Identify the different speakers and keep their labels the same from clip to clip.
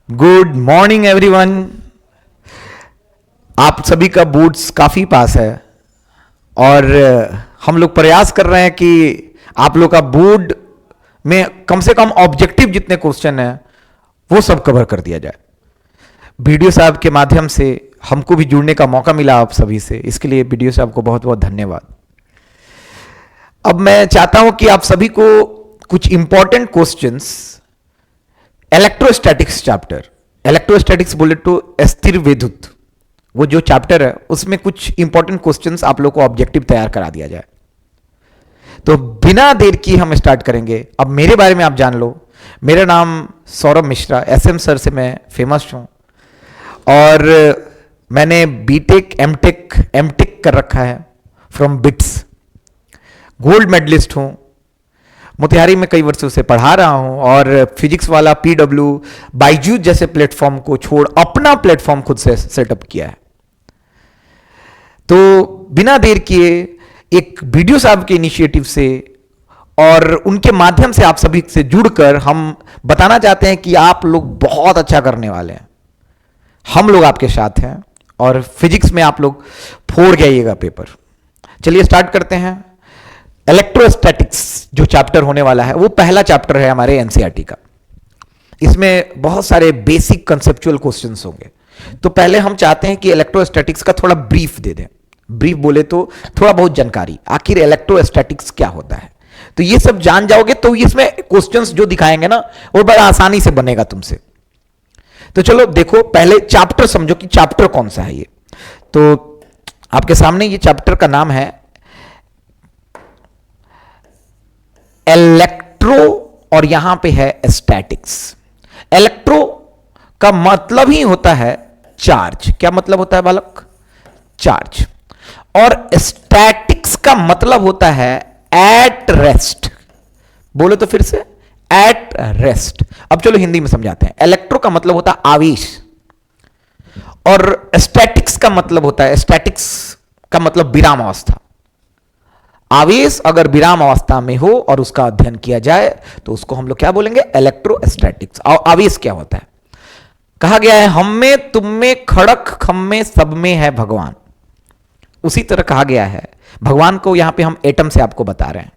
Speaker 1: Good morning everyone. आप सभी का बोर्ड्स काफ़ी पास है और हम लोग प्रयास कर रहे हैं कि आप लोग का बोर्ड में कम से कम ऑब्जेक्टिव जितने क्वेश्चन हैं वो सब कवर कर दिया जाए। वीडियो साहब के माध्यम से हमको भी जुड़ने का मौका मिला आप सभी से, इसके लिए वीडियो साहब को बहुत बहुत धन्यवाद। अब मैं चाहता हूं कि आप सभी को कुछ important questions electrostatics chapter, electrostatics बोले तो अस्थिर विद्युत, वो जो चैप्टर है उसमें कुछ इंपॉर्टेंट क्वेश्चंस आप लोग को ऑब्जेक्टिव तैयार करा दिया जाए। तो बिना देर की हम स्टार्ट करेंगे। अब मेरे बारे में आप जान लो। मेरा नाम सौरभ मिश्रा, एसएम सर से मैं फेमस हूं और मैंने बीटेक एमटेक कर रखा है फ्रॉम बिट्स। गोल्ड मेडलिस्ट हूं, मोतिहारी में कई वर्षों से पढ़ा रहा हूं और फिजिक्स वाला पीडब्ल्यू बायजूस जैसे प्लेटफॉर्म को छोड़ अपना प्लेटफॉर्म खुद से सेटअप किया है। तो बिना देर किए एक वीडियो साहब के इनिशिएटिव से और उनके माध्यम से आप सभी से जुड़कर हम बताना चाहते हैं कि आप लोग बहुत अच्छा करने वाले हैं। हम लोग आपके साथ हैं और फिजिक्स में आप लोग फोड़ जाइएगा पेपर। चलिए स्टार्ट करते हैं। इलेक्ट्रोस्टैटिक्स जो चैप्टर होने वाला है वो पहला चैप्टर है हमारे एनसीईआरटी का। इसमें बहुत सारे बेसिक कंसेप्चुअल क्वेश्चंस होंगे। तो पहले हम चाहते हैं कि इलेक्ट्रोस्टैटिक्स का थोड़ा ब्रीफ दे दें। ब्रीफ बोले तो थोड़ा बहुत जानकारी, आखिर इलेक्ट्रोस्टैटिक्स क्या होता है। तो ये सब जान जाओगे तो इसमें क्वेश्चंस जो दिखाएंगे ना वो बड़ा आसानी से बनेगा तुमसे। तो चलो देखो, पहले चैप्टर समझो कि चैप्टर कौन सा है ये। तो आपके सामने ये चैप्टर का नाम है इलेक्ट्रो और यहां पे है स्टैटिक्स। इलेक्ट्रो का मतलब ही होता है चार्ज। क्या मतलब होता है बालक? चार्ज। और स्टैटिक्स का मतलब होता है एट रेस्ट। बोलो तो फिर से, एट रेस्ट। अब चलो हिंदी में समझाते हैं। इलेक्ट्रो का मतलब होता है आवेश और स्टैटिक्स का मतलब होता है, स्टैटिक्स का मतलब विराम अवस्था। आवेश अगर विराम अवस्था में हो और उसका अध्ययन किया जाए तो उसको हम लोग क्या बोलेंगे? इलेक्ट्रोस्टैटिक्स। आवेश क्या होता है? कहा गया है हम में तुम में खड़क खम में सब में है भगवान। उसी तरह कहा गया है। भगवान को यहां पे हम एटम से आपको बता रहे हैं।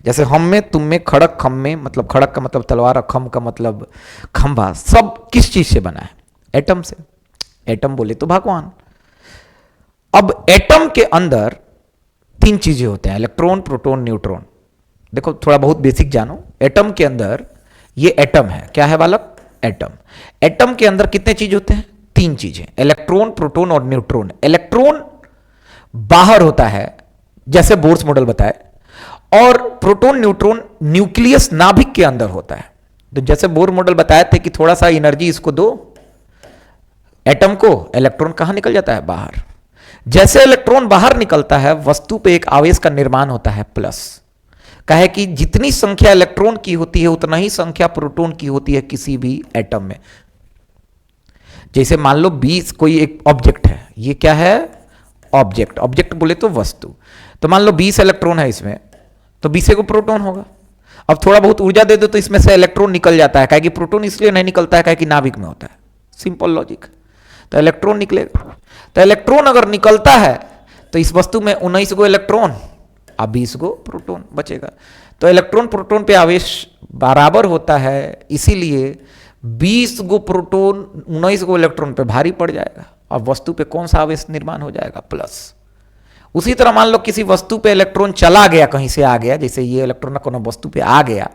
Speaker 1: जैसे हम में तुम में खड़क खम में, मतलब खड़क का मतलब तलवार और खम का मतलब खंभा, सब किस चीज से बना है? एटम से। एटम बोले तो भगवान। अब एटम के अंदर तीन चीजें होते हैं, इलेक्ट्रॉन, प्रोटॉन, न्यूट्रॉन। देखो थोड़ा बहुत बेसिक जानो। एटम के अंदर ये एटम है। क्या है बालक? एटम। एटम के अंदर कितने चीज होते हैं? तीन चीजें, इलेक्ट्रॉन, प्रोटॉन और न्यूट्रॉन। इलेक्ट्रॉन बाहर होता है जैसे बोर्स मॉडल बताए, और प्रोटॉन न्यूट्रॉन न्यूक्लियस नाभिक के अंदर होता है। तो जैसे बोर मॉडल बताए थे कि थोड़ा सा एनर्जी इसको दो एटम को, इलेक्ट्रॉन कहां निकल जाता है? बाहर। जैसे इलेक्ट्रॉन बाहर निकलता है वस्तु पे एक आवेश का निर्माण होता है प्लस। कहे कि जितनी संख्या इलेक्ट्रॉन की होती है उतना ही संख्या प्रोटॉन की होती है किसी भी एटम में। जैसे मान लो 20 कोई एक ऑब्जेक्ट है। ये क्या है? ऑब्जेक्ट। ऑब्जेक्ट बोले तो वस्तु। तो मान लो 20 इलेक्ट्रॉन है इसमें, तो 20 को प्रोटॉन होगा। अब थोड़ा बहुत ऊर्जा दे दो तो इसमें से इलेक्ट्रॉन निकल जाता है। कहे कि प्रोटॉन इसलिए नहीं निकलता है कि नाभिक में होता है। Simple logic. तो इलेक्ट्रॉन निकलेगा। तो इलेक्ट्रॉन अगर निकलता है तो इस वस्तु में 19 गो इलेक्ट्रॉन और 20 गो प्रोटॉन बचेगा। तो इलेक्ट्रॉन प्रोटॉन पे आवेश बराबर होता है, इसीलिए 20 गो प्रोटॉन 19 गो इलेक्ट्रॉन पे भारी पड़ जाएगा और वस्तु पे कौन सा आवेश निर्माण हो जाएगा? प्लस। उसी तरह मान लो किसी वस्तु पे इलेक्ट्रॉन चला गया, कहीं से आ गया, जैसे ये इलेक्ट्रॉन कोनो वस्तु पे आ गया,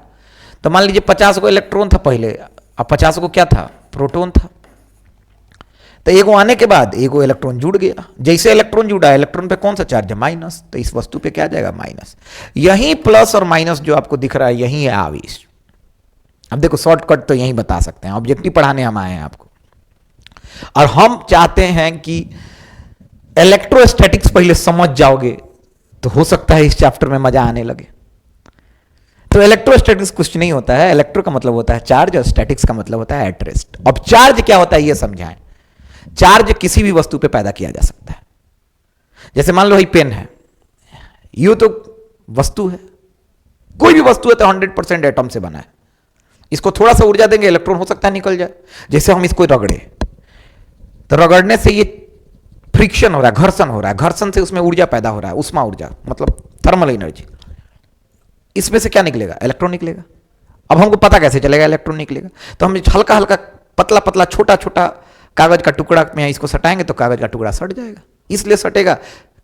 Speaker 1: तो मान लीजिए 50 गो इलेक्ट्रॉन था पहले, अब 50 गो क्या था? प्रोटॉन था। तो एगो आने के बाद एगो इलेक्ट्रॉन जुड़ गया। जैसे इलेक्ट्रॉन जुड़ा, इलेक्ट्रॉन पे कौन सा चार्ज है? माइनस। तो इस वस्तु पे क्या आ जाएगा? माइनस। यही प्लस और माइनस जो आपको दिख रहा है यही है आवेश। अब देखो शॉर्टकट तो यही बता सकते हैं, ऑब्जेक्टिव पढ़ाने हम आए हैं आपको। और हम चाहते हैं कि इलेक्ट्रोस्टैटिक्स पहले समझ जाओगे तो हो सकता है इस चैप्टर में मजा आने लगे। तो इलेक्ट्रोस्टैटिक्स कुछ नहीं होता है। इलेक्ट्रो का मतलब होता है चार्ज और स्टैटिक्स का मतलब होता है एट रेस्ट। अब चार्ज क्या होता है ये समझाएं। चार्ज किसी भी वस्तु पे पैदा किया जा सकता है। जैसे मान लो ये पेन है, यू तो वस्तु है, कोई भी वस्तु है तो 100% एटम से बना है। इसको थोड़ा सा ऊर्जा देंगे, इलेक्ट्रॉन हो सकता है निकल जाए। जैसे हम इसको रगड़े, तो रगड़ने से ये फ्रिक्शन हो रहा है, घर्षण हो रहा है, घर्षण से उसमें ऊर्जा पैदा हो रहा है, उष्मा ऊर्जा, मतलब थर्मल एनर्जी। इसमें से क्या निकलेगा? इलेक्ट्रॉन निकलेगा। अब हमको पता कैसे चलेगा इलेक्ट्रॉन निकलेगा? तो हम हल्का हल्का पतला पतला छोटा छोटा कागज का टुकड़ा में इसको सटाएंगे तो कागज का टुकड़ा सट जाएगा। इसलिए सटेगा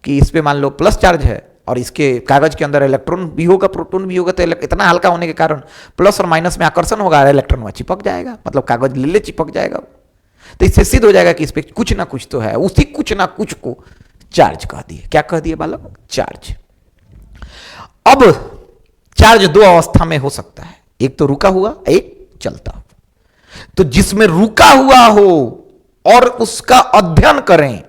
Speaker 1: कि इस पे मान लो प्लस चार्ज है और इसके कागज के अंदर इलेक्ट्रॉन भी होगा, प्रोटॉन भी होगा, तो इतना हल्का होने के कारण प्लस और माइनस में आकर्षण होगा, इलेक्ट्रॉन वहां चिपक जाएगा, मतलब कागज ले चिपक जाएगा। तो इससे सिद्ध हो जाएगा कि इस पे कुछ ना कुछ तो है, उसी कुछ ना कुछ को चार्ज कह दिए। क्या कह दिए बालक? चार्ज। अब चार्ज दो अवस्था में हो सकता है, एक तो रुका हुआ, एक चलता हुआ। तो जिसमें रुका हुआ हो और उसका अध्ययन करें,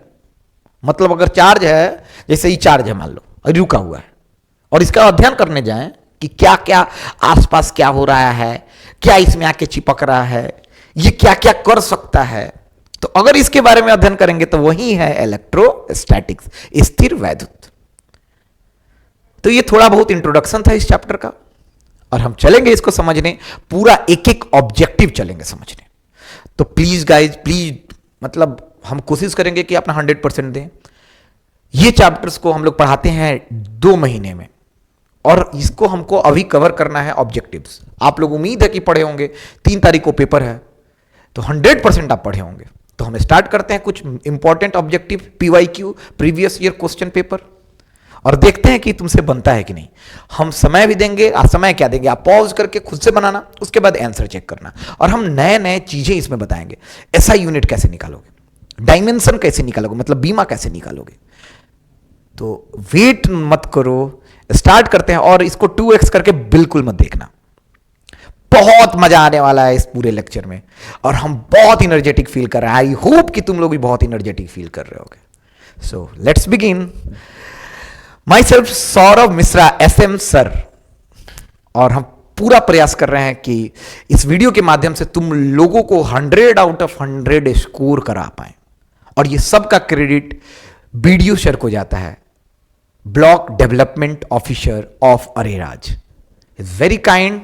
Speaker 1: मतलब अगर चार्ज है, जैसे ही चार्ज है मान लो, रुका हुआ है, और इसका अध्ययन करने जाएं कि क्या क्या आसपास क्या हो रहा है, क्या इसमें आके चिपक रहा है, ये क्या क्या कर सकता है, तो अगर इसके बारे में अध्ययन करेंगे तो वही है इलेक्ट्रोस्टैटिक्स, स्थिर वैद्युत। तो ये थोड़ा बहुत इंट्रोडक्शन था इस चैप्टर का, और हम चलेंगे इसको समझने, पूरा एक एक ऑब्जेक्टिव चलेंगे समझने। तो प्लीज गाइज, प्लीज, मतलब हम कोशिश करेंगे कि अपना 100% दें। ये चैप्टर्स को हम लोग पढ़ाते हैं 2 महीने में, और इसको हमको अभी कवर करना है ऑब्जेक्टिव्स। आप लोग उम्मीद है कि पढ़े होंगे, 3 तारीख को पेपर है, तो 100% आप पढ़े होंगे। तो हम स्टार्ट करते हैं कुछ important objective, PYQ, previous year question paper, और देखते हैं कि तुमसे बनता है कि नहीं। हम समय भी देंगे, समय क्या देंगे, आप पॉज करके खुद से बनाना, उसके बाद आंसर चेक करना, और हम नए नए चीजें इसमें बताएंगे। SI यूनिट कैसे निकालोगे, डायमेंशन कैसे निकालोगे, मतलब बीमा कैसे निकालोगे। तो वेट मत करो, स्टार्ट करते हैं। और इसको 2x करके बिल्कुल मत देखना, बहुत मजा आने वाला है इस पूरे लेक्चर में, और हम बहुत इनर्जेटिक फील कर रहे हैं। आई होप कि तुम लोग भी बहुत इनर्जेटिक फील कर रहे होगे। So let's begin. My self Saurabh Mishra, SM sir, और हम पूरा प्रयास कर रहे हैं कि इस वीडियो के माध्यम से तुम लोगों को 100 आउट ऑफ 100 स्कोर करा पाए। और ये सब का क्रेडिट BDO सर को जाता है, block development officer of Areraj. Is very kind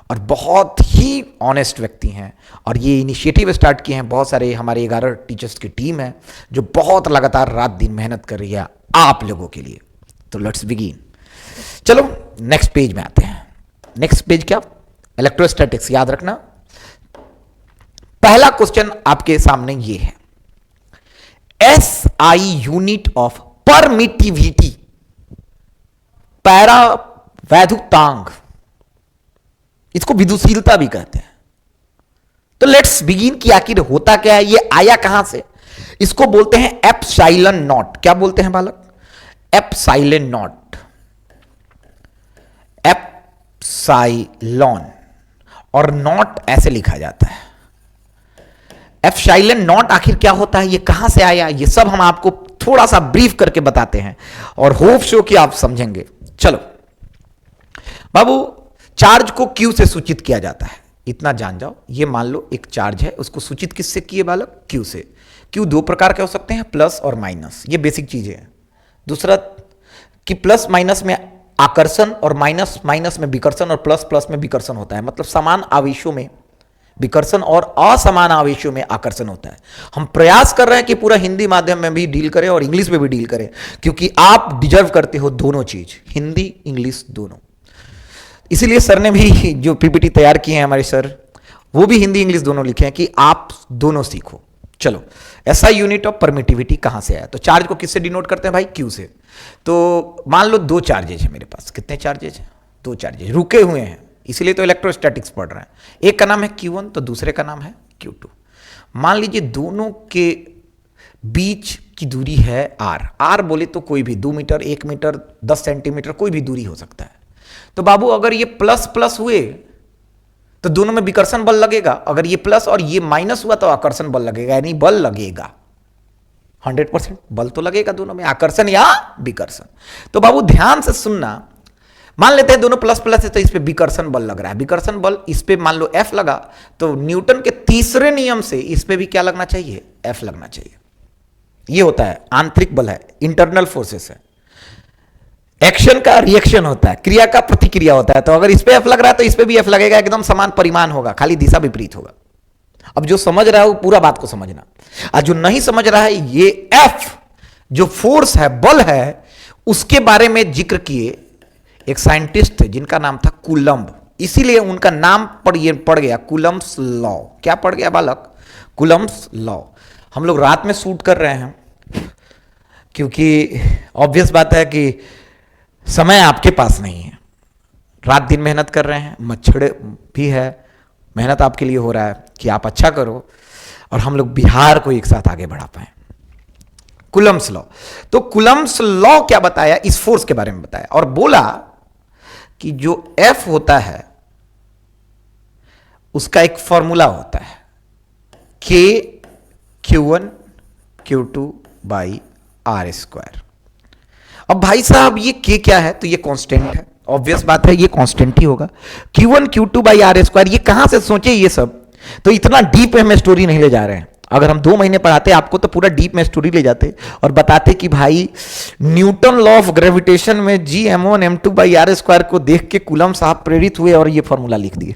Speaker 1: और बहुत ही ऑनेस्ट व्यक्ति हैं, और ये इनिशिएटिव स्टार्ट किए हैं। बहुत सारे हमारे 11 टीचर्स की टीम है जो बहुत लगातार रात दिन मेहनत कर रही है आप लोगों के लिए। तो लेट्स बिगिन। चलो नेक्स्ट पेज में आते हैं। नेक्स्ट पेज क्या? इलेक्ट्रोस्टैटिक्स। याद रखना, पहला क्वेश्चन आपके सामने ये है, SI यूनिट ऑफ परमिटिविटी, पैरा वैद्युतांक, इसको विद्युशीलता भी कहते हैं। तो लेट्स बिगिन कि आखिर होता क्या है, ये आया कहां से। इसको बोलते हैं एप्सिलॉन नॉट। क्या बोलते हैं बालक? एप्सिलॉन नॉट, एप्सिलॉन, और नॉट ऐसे लिखा जाता है। एप्सिलॉन नॉट आखिर क्या होता है, ये कहां से आया, ये सब हम आपको थोड़ा सा ब्रीफ करके बताते हैं, और होप सो कि आप समझेंगे। चलो बाबू, चार्ज को Q से सूचित किया जाता है, इतना जान जाओ। ये मान लो एक चार्ज है, उसको सूचित किससे किए बालक? Q से। Q 2 प्रकार के हो सकते हैं, प्लस और माइनस, ये बेसिक चीजें हैं। दूसरा कि प्लस माइनस में आकर्षण, और माइनस माइनस में विकर्षण, और प्लस प्लस में विकर्षण होता है, मतलब समान आवेशों में विकर्षण और असमान आवेशों में आकर्षण होता है। हम प्रयास कर रहे हैं कि पूरा हिंदी माध्यम में भी डील करें और इंग्लिश में भी डील करें, क्योंकि आप डिजर्व करते हो दोनों चीज, हिंदी इंग्लिश दोनों। इसीलिए सर ने भी जो PPT तैयार किए हैं हमारे सर, वो भी हिंदी इंग्लिश दोनों लिखे हैं कि आप दोनों सीखो। चलो, SI यूनिट ऑफ परमिटिविटी कहां से आया? तो चार्ज को किससे डिनोट करते हैं भाई? Q से। तो मान लो 2 चार्जेज है मेरे पास। कितने चार्जेज हैं? 2 चार्जेज रुके हुए हैं, इसीलिए तो इलेक्ट्रोस्टैटिक्स पढ़ रहे हैं। एक का नाम है Q1, तो दूसरे का नाम है Q2। मान लीजिए दोनों के बीच की दूरी है R। R बोले तो कोई भी 2 मीटर, 1 मीटर, 10 सेंटीमीटर, कोई भी दूरी हो सकता है। तो बाबू अगर ये प्लस प्लस हुए तो दोनों में विकर्षण बल लगेगा, अगर ये प्लस और ये माइनस हुआ तो आकर्षण बल लगेगा, यानी बल लगेगा 100% बल तो लगेगा दोनों में, आकर्षण या विकर्षण। तो बाबू ध्यान से सुनना, मान लेते हैं दोनों प्लस प्लस है तो इस पे विकर्षण बल लग रहा है। विकर्षण बल इस पे मान लो F लगा, तो न्यूटन के तीसरे नियम से इस पे भी क्या लगना चाहिए? F लगना चाहिए। ये होता है आंतरिक बल है, इंटरनल फोर्सेस है। एक्शन का रिएक्शन होता है, क्रिया का प्रतिक्रिया होता है। तो अगर इस पे एफ लग रहा है तो इस पे भी एफ लगेगा, एकदम समान परिमाण होगा, खाली दिशा विपरीत होगा। अब जो समझ रहा है वो पूरा बात को समझना, और जो नहीं समझ रहा है, ये एफ जो फोर्स है, बल है, उसके बारे में जिक्र किए एक साइंटिस्ट थे जिनका नाम था कूलम्ब। इसीलिए उनका नाम पड़ गया कूलम्ब्स लॉ। क्या पड़ गया बालक? Coulomb's law. हम लोग रात में शूट कर रहे हैं क्योंकि ऑब्वियस बात है कि समय आपके पास नहीं है। रात दिन मेहनत कर रहे हैं, मच्छर भी है, मेहनत आपके लिए हो रहा है कि आप अच्छा करो और हम लोग बिहार को एक साथ आगे बढ़ा पाए। Coulomb's law. तो कूलम्ब्स लॉ क्या बताया? इस फोर्स के बारे में बताया और बोला कि जो F होता है उसका एक फॉर्मूला होता है, K Q1 Q2 by R square. अब भाई साहब ये K क्या है? तो ये कांस्टेंट है, ऑब्वियस बात है, ये कांस्टेंट ही होगा। Q1 Q2 by R square, ये कहां से सोचे ये सब? तो इतना डीप में स्टोरी नहीं ले जा रहे हैं। अगर हम 2 महीने पढ़ाते आपको तो पूरा डीप में स्टोरी ले जाते और बताते कि भाई न्यूटन लॉ ऑफ ग्रेविटेशन में G m1 m2 by R square को देख के कूलम्ब साहब प्रेरित हुए और ये फॉर्मूला लिख दिए।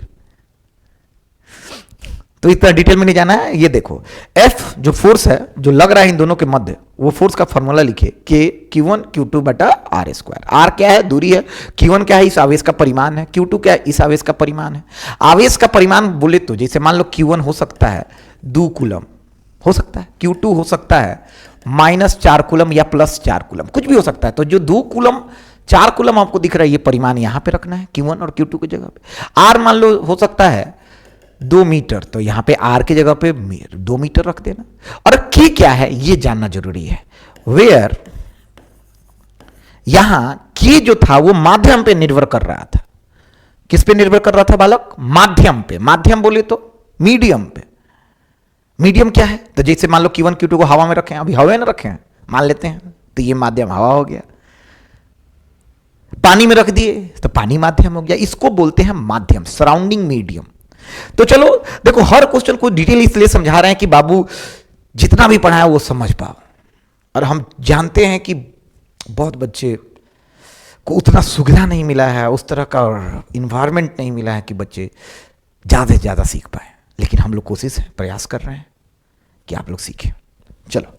Speaker 1: तो इतना डिटेल में नहीं जाना है। ये देखो F जो फोर्स है जो लग रहा है इन दोनों के मध्य, वो फोर्स का फॉर्मूला लिखे K Q1 Q2 बटा आर स्क्वायर। आर क्या है? दूरी है। Q1 क्या है? इस आवेश का परिमाण है। Q2 क्या है? इस आवेश का परिमाण है। आवेश का परिमाण बोले तो जैसे मान लो Q1 हो सकता है 2 कूलम, हो सकता है Q2 हो सकता है -4 कूलम या +4 कूलम, कुछ भी हो सकता है। तो जो 2 कूलम 4 कूलम आपको दिख रहा है, ये परिमाण यहां पे रखना है Q1 और Q2 की जगह पे। आर मान लो हो सकता है 2 मीटर, तो यहां पे आर की जगह पे 2 मीटर रख देना। और K क्या है ये जानना जरूरी है। वेयर यहां K जो था वो माध्यम पे निर्भर कर रहा था। किस पे निर्भर कर रहा था बालक? माध्यम पे। माध्यम बोले तो मीडियम पे। मीडियम क्या है? तो जैसे मान लो Q1 Q2 को हवा में रखे हैं, अभी हवा में रखे हैं मान लेते हैं, तो ये माध्यम हवा हो गया। पानी में रख दिए तो पानी माध्यम हो गया। इसको बोलते हैं माध्यम, सराउंडिंग मीडियम। तो चलो देखो, हर क्वेश्चन को डिटेल इसलिए समझा रहे हैं कि बाबू जितना भी पढ़ाया वो समझ पाओ। और हम जानते हैं कि बहुत बच्चे को उतना सुविधा नहीं मिला है, उस तरह का इन्वायरमेंट नहीं मिला है कि बच्चे ज़्यादा से ज़्यादा सीख पाए। लेकिन हम लोग कोशिश है, प्रयास कर रहे हैं कि आप लोग सीखें। चलो,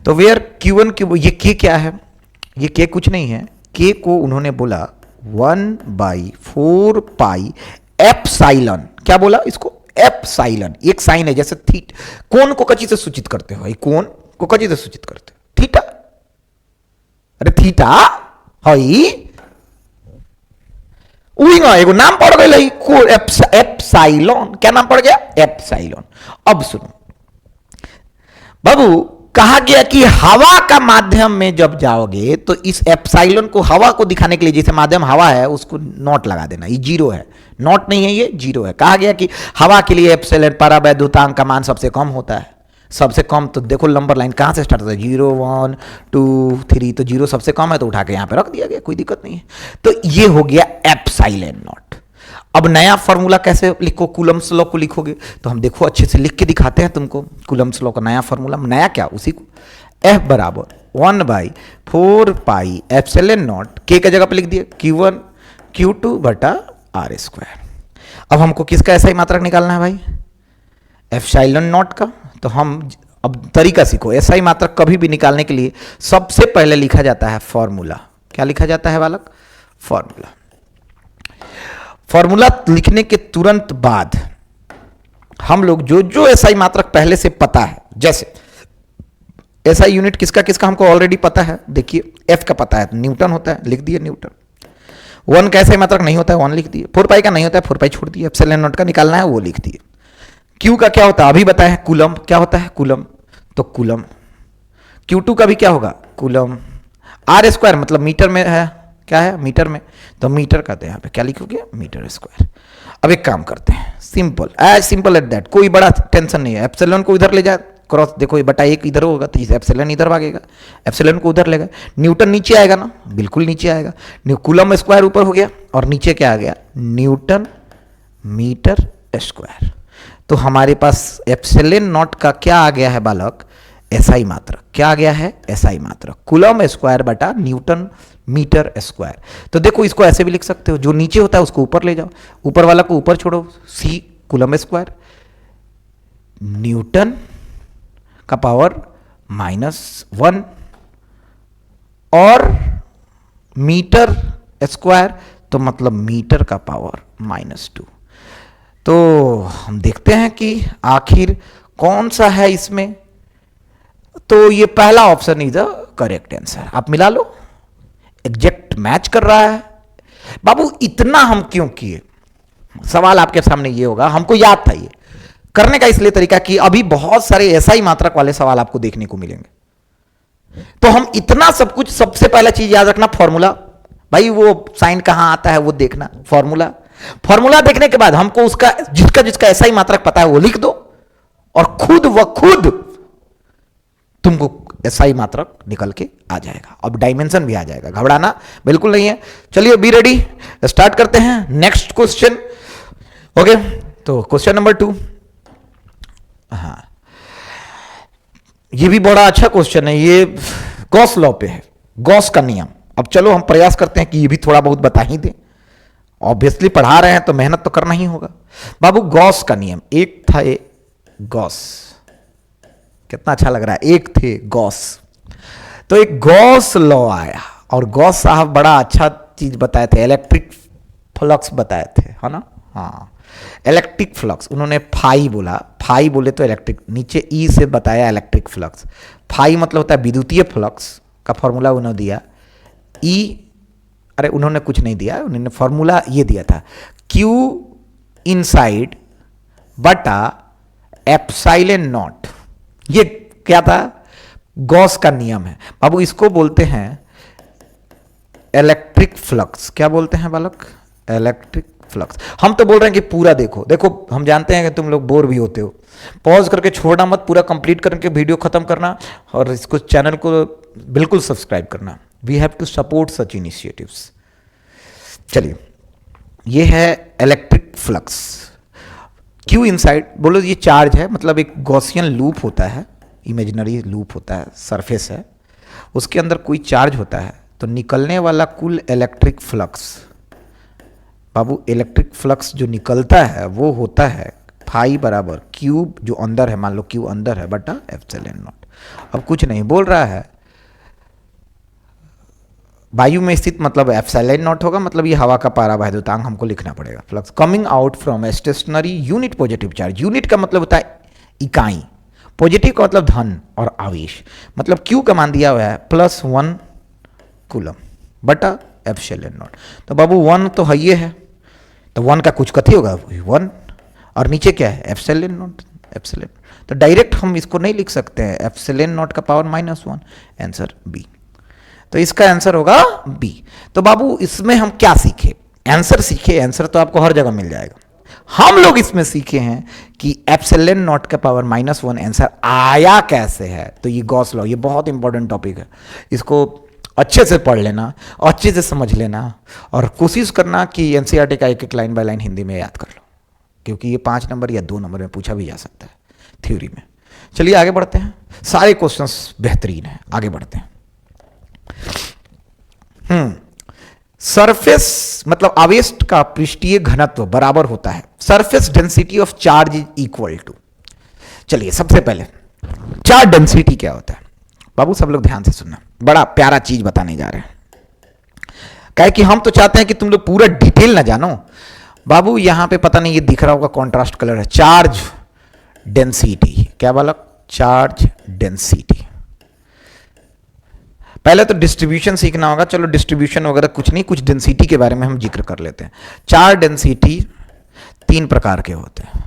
Speaker 1: तो वेयर Q1 की ये K क्या है? ये K कुछ नहीं है। K को उन्होंने बोला 1/4 पाई एप्साइलन। क्या बोला इसको? एप्साइलन। एक साइन है जैसे थीटा, कोण को कची से सूचित करते हो, कोण को कची से सूचित करते हो? थीटा। अरे थीटा हई उइंगा एगो नाम पड़ गई एप्साइलॉन। क्या नाम पड़ गया? एप्साइलॉन। अब सुनो बाबू, कहा गया कि हवा का माध्यम में जब जाओगे तो इस एप्साइलॉन को, हवा को दिखाने के लिए, जैसे माध्यम हवा है उसको नॉट लगा देना। ये 0 है, नॉट नहीं है, ये 0 है। कहा गया कि हवा के लिए एप्सिलॉन परावैद्युतांक का मान सबसे कम होता है। सबसे कम तो देखो नंबर लाइन कहां से स्टार्ट होता है, 0 1 2 3, तो 0 सबसे कम है तो उठा के यहां पे रख दिया गया, कोई दिक्कत नहीं है। तो ये हो गया एप्सिलॉन नॉट। अब नया फॉर्मूला कैसे लिखो? कूलम्ब्स लॉ को लिखोगे तो हम देखो अच्छे से लिख के दिखाते हैं तुमको। कूलम्ब्स लॉ का नया फॉर्मूला, नया क्या, उसी को F बराबर 1/4 पाई एप्सिलॉन नॉट, K का जगह पे लिख दिए Q1 Q2 बटा आर स्क्वायर। अब हमको किसका ऐसा ही मात्रक निकालना है भाई? एप्सिलॉन नॉट का। तो हम अब तरीका सीखो। ऐसा ही मात्रक कभी भी निकालने के लिए सबसे पहले लिखा जाता है फॉर्मूला। क्या लिखा जाता है बालक? फॉर्मूला। फॉर्मूला लिखने के तुरंत बाद हम लोग जो जो एसआई मात्रक पहले से पता है, जैसे एसआई यूनिट किसका किसका हमको ऑलरेडी पता है। देखिए एफ का पता है, न्यूटन होता है, लिख दिए न्यूटन। 1 का एसआई मात्रक नहीं होता है, 1 लिख दिए। 4 पाई का नहीं होता है, 4 पाई छोड़ दिए। एप्सिलॉन नॉट का निकालना है, वो लिख दिए। क्यू का क्या होता है अभी बताया, कूलम। क्या होता है? कूलम। तो कूलम। Q2 का भी क्या होगा? कूलम। आर स्क्वायर मतलब मीटर में है, क्या है? मीटर में, तो मीटर कहते हैं। यहाँ पे क्या लिखोगे? Metre square. अब एक काम करते हैं, simple, as simple at that, कोई बड़ा टेंशन नहीं है। एप्सिलॉन को इधर ले जाए, क्रॉस देखो, बटा 1 इधर होगा तो एप्सिलॉन इधर भागेगा, एप्सिलॉन को उधर लेगा। न्यूटन नीचे आएगा ना, बिल्कुल नीचे आएगा। कूलम स्क्वायर ऊपर हो गया और नीचे क्या आ गया? Newton metre square. तो हमारे पास एप्सिलॉन नॉट का क्या आ गया है बालक? एसआई मात्रक। क्या आ गया है? एसआई मात्रक। कूलम स्क्वायर बटा न्यूटन मीटर स्क्वायर। तो देखो इसको ऐसे भी लिख सकते हो, जो नीचे होता है उसको ऊपर ले जाओ, ऊपर वाला को ऊपर छोड़ो, सी कूलम स्क्वायर, न्यूटन का पावर -1 और मीटर स्क्वायर तो मतलब मीटर का पावर -2। तो हम देखते हैं कि आखिर कौन सा है इसमें। तो ये पहला option is the correct answer. आप मिला लो, एग्जैक्ट मैच कर रहा है। बाबू इतना हम क्यों किए, सवाल आपके सामने ये होगा, हमको याद था ये करने का इसलिए तरीका कि अभी बहुत सारे SI मात्रक वाले सवाल आपको देखने को मिलेंगे। तो हम इतना सब कुछ, सबसे पहला चीज याद रखना फॉर्मूला, भाई वो साइन कहां आता है वो देखना, फॉर्मूला। फॉर्मूला देखने के बाद हमको उसका जिसका जिसका SI मात्रक पता है वो लिख दो और खुद व खुद तुमको SI मात्रक निकल के आ जाएगा। अब डायमेंशन भी आ जाएगा, घबराना बिल्कुल नहीं है। चलिए बी रेडी, स्टार्ट करते हैं नेक्स्ट क्वेश्चन। ओके, तो क्वेश्चन नंबर 2, हाँ ये भी बड़ा अच्छा क्वेश्चन है, ये गॉस लॉ पे है, गॉस का नियम। अब चलो हम प्रयास करते हैं कि ये भी थोड़ा बहुत बता ही दें, ऑब्वियसली पढ़ा रहे हैं तो मेहनत तो करना ही होगा। बाबू गॉस का नियम, एक था ये गॉस, कितना अच्छा लग रहा है, एक थे गॉस। तो एक गॉस लॉ आया और गॉस साहब बड़ा अच्छा चीज बताए थे, इलेक्ट्रिक फ्लक्स बताए थे, है ना। हाँ, इलेक्ट्रिक फ्लक्स, उन्होंने फाई बोला, फाई बोले तो इलेक्ट्रिक, नीचे ई से बताया इलेक्ट्रिक फ्लक्स। फाई मतलब होता है विद्युतीय फ्लक्स का फॉर्मूला उन्होंने दिया। ई, अरे उन्होंने कुछ नहीं दिया, उन्होंने फॉर्मूला ये दिया था, क्यू इनसाइड बटा एप्सिलॉन नॉट। ये क्या था, गॉस का नियम है बाबू, इसको बोलते हैं इलेक्ट्रिक फ्लक्स। क्या बोलते हैं बालक, इलेक्ट्रिक फ्लक्स। हम तो बोल रहे हैं कि पूरा देखो, देखो हम जानते हैं कि तुम लोग बोर भी होते हो, पॉज करके छोड़ना मत, पूरा कंप्लीट करके वीडियो खत्म करना और इसको चैनल को बिल्कुल सब्सक्राइब करना। We have to support such initiatives. चलिए, ये है इलेक्ट्रिक फ्लक्स। क्यू इनसाइड बोलो, ये चार्ज है, मतलब एक गॉसियन लूप होता है, इमेजिनरी लूप होता है, सरफेस है, उसके अंदर कोई चार्ज होता है, तो निकलने वाला कुल इलेक्ट्रिक फ्लक्स, बाबू इलेक्ट्रिक फ्लक्स जो निकलता है वो होता है फाई बराबर क्यूब, जो अंदर है, मान लो क्यू अंदर है, बटा एप्सिलॉन नॉट। अब कुछ नहीं बोल रहा है, वायु में स्थित मतलब एप्सिलॉन नॉट होगा, मतलब ये हवा का पारा वैद्युतांक हमको लिखना पड़ेगा। Flux coming out from a stationary unit positive charge, unit का मतलब होता है इकाई, पॉजिटिव का मतलब धन और आवेश, मतलब क्यू का मान दिया हुआ है +1 कूलम बटा एप्सिलॉन नॉट। तो बाबू 1 तो है, ये है, तो 1 का कुछ कथी होगा 1, और नीचे क्या है एप्सिलॉन नॉट, एप्सिलॉन। तो डायरेक्ट हम इसको नहीं लिख सकते हैं, एप्सिलॉन नॉट का पावर -1, आंसर बी। तो इसका आंसर होगा बी। तो बाबू इसमें हम क्या सीखे, आंसर सीखे, आंसर तो आपको हर जगह मिल जाएगा। हम लोग इसमें सीखे हैं कि एप्सिलॉन नॉट का पावर -1 आंसर आया कैसे है। तो ये गॉस लॉ, ये बहुत इंपॉर्टेंट टॉपिक है, इसको अच्छे से पढ़ लेना, अच्छे से समझ लेना और कोशिश करना कि एनसीईआरटी का एक एक लाइन बाय लाइन हिंदी में याद कर लो, क्योंकि ये 5 नंबर या 2 नंबर में पूछा भी जा सकता है थ्योरी में। चलिए आगे बढ़ते हैं, सारे क्वेश्चंस बेहतरीन हैं, आगे बढ़ते हैं। सरफेस मतलब आवेश का पृष्ठीय घनत्व बराबर होता है surface density of charge is equal to. चलिए सबसे पहले चार्ज डेंसिटी क्या होता है बाबू, सब लोग ध्यान से सुनना, बड़ा प्यारा चीज बताने जा रहे हैं। क्या कि हम तो चाहते हैं कि तुम लोग पूरा डिटेल ना जानो बाबू। यहां पे पता नहीं ये दिख रहा होगा कॉन्ट्रास्ट कलर है, चार्ज डेंसिटी। क्या बालक, चार्ज डेंसिटी। पहले तो डिस्ट्रीब्यूशन सीखना होगा, चलो डिस्ट्रीब्यूशन वगैरह कुछ नहीं, कुछ डेंसिटी के बारे में हम जिक्र कर लेते हैं। चार्ज डेंसिटी 3 प्रकार के होते हैं।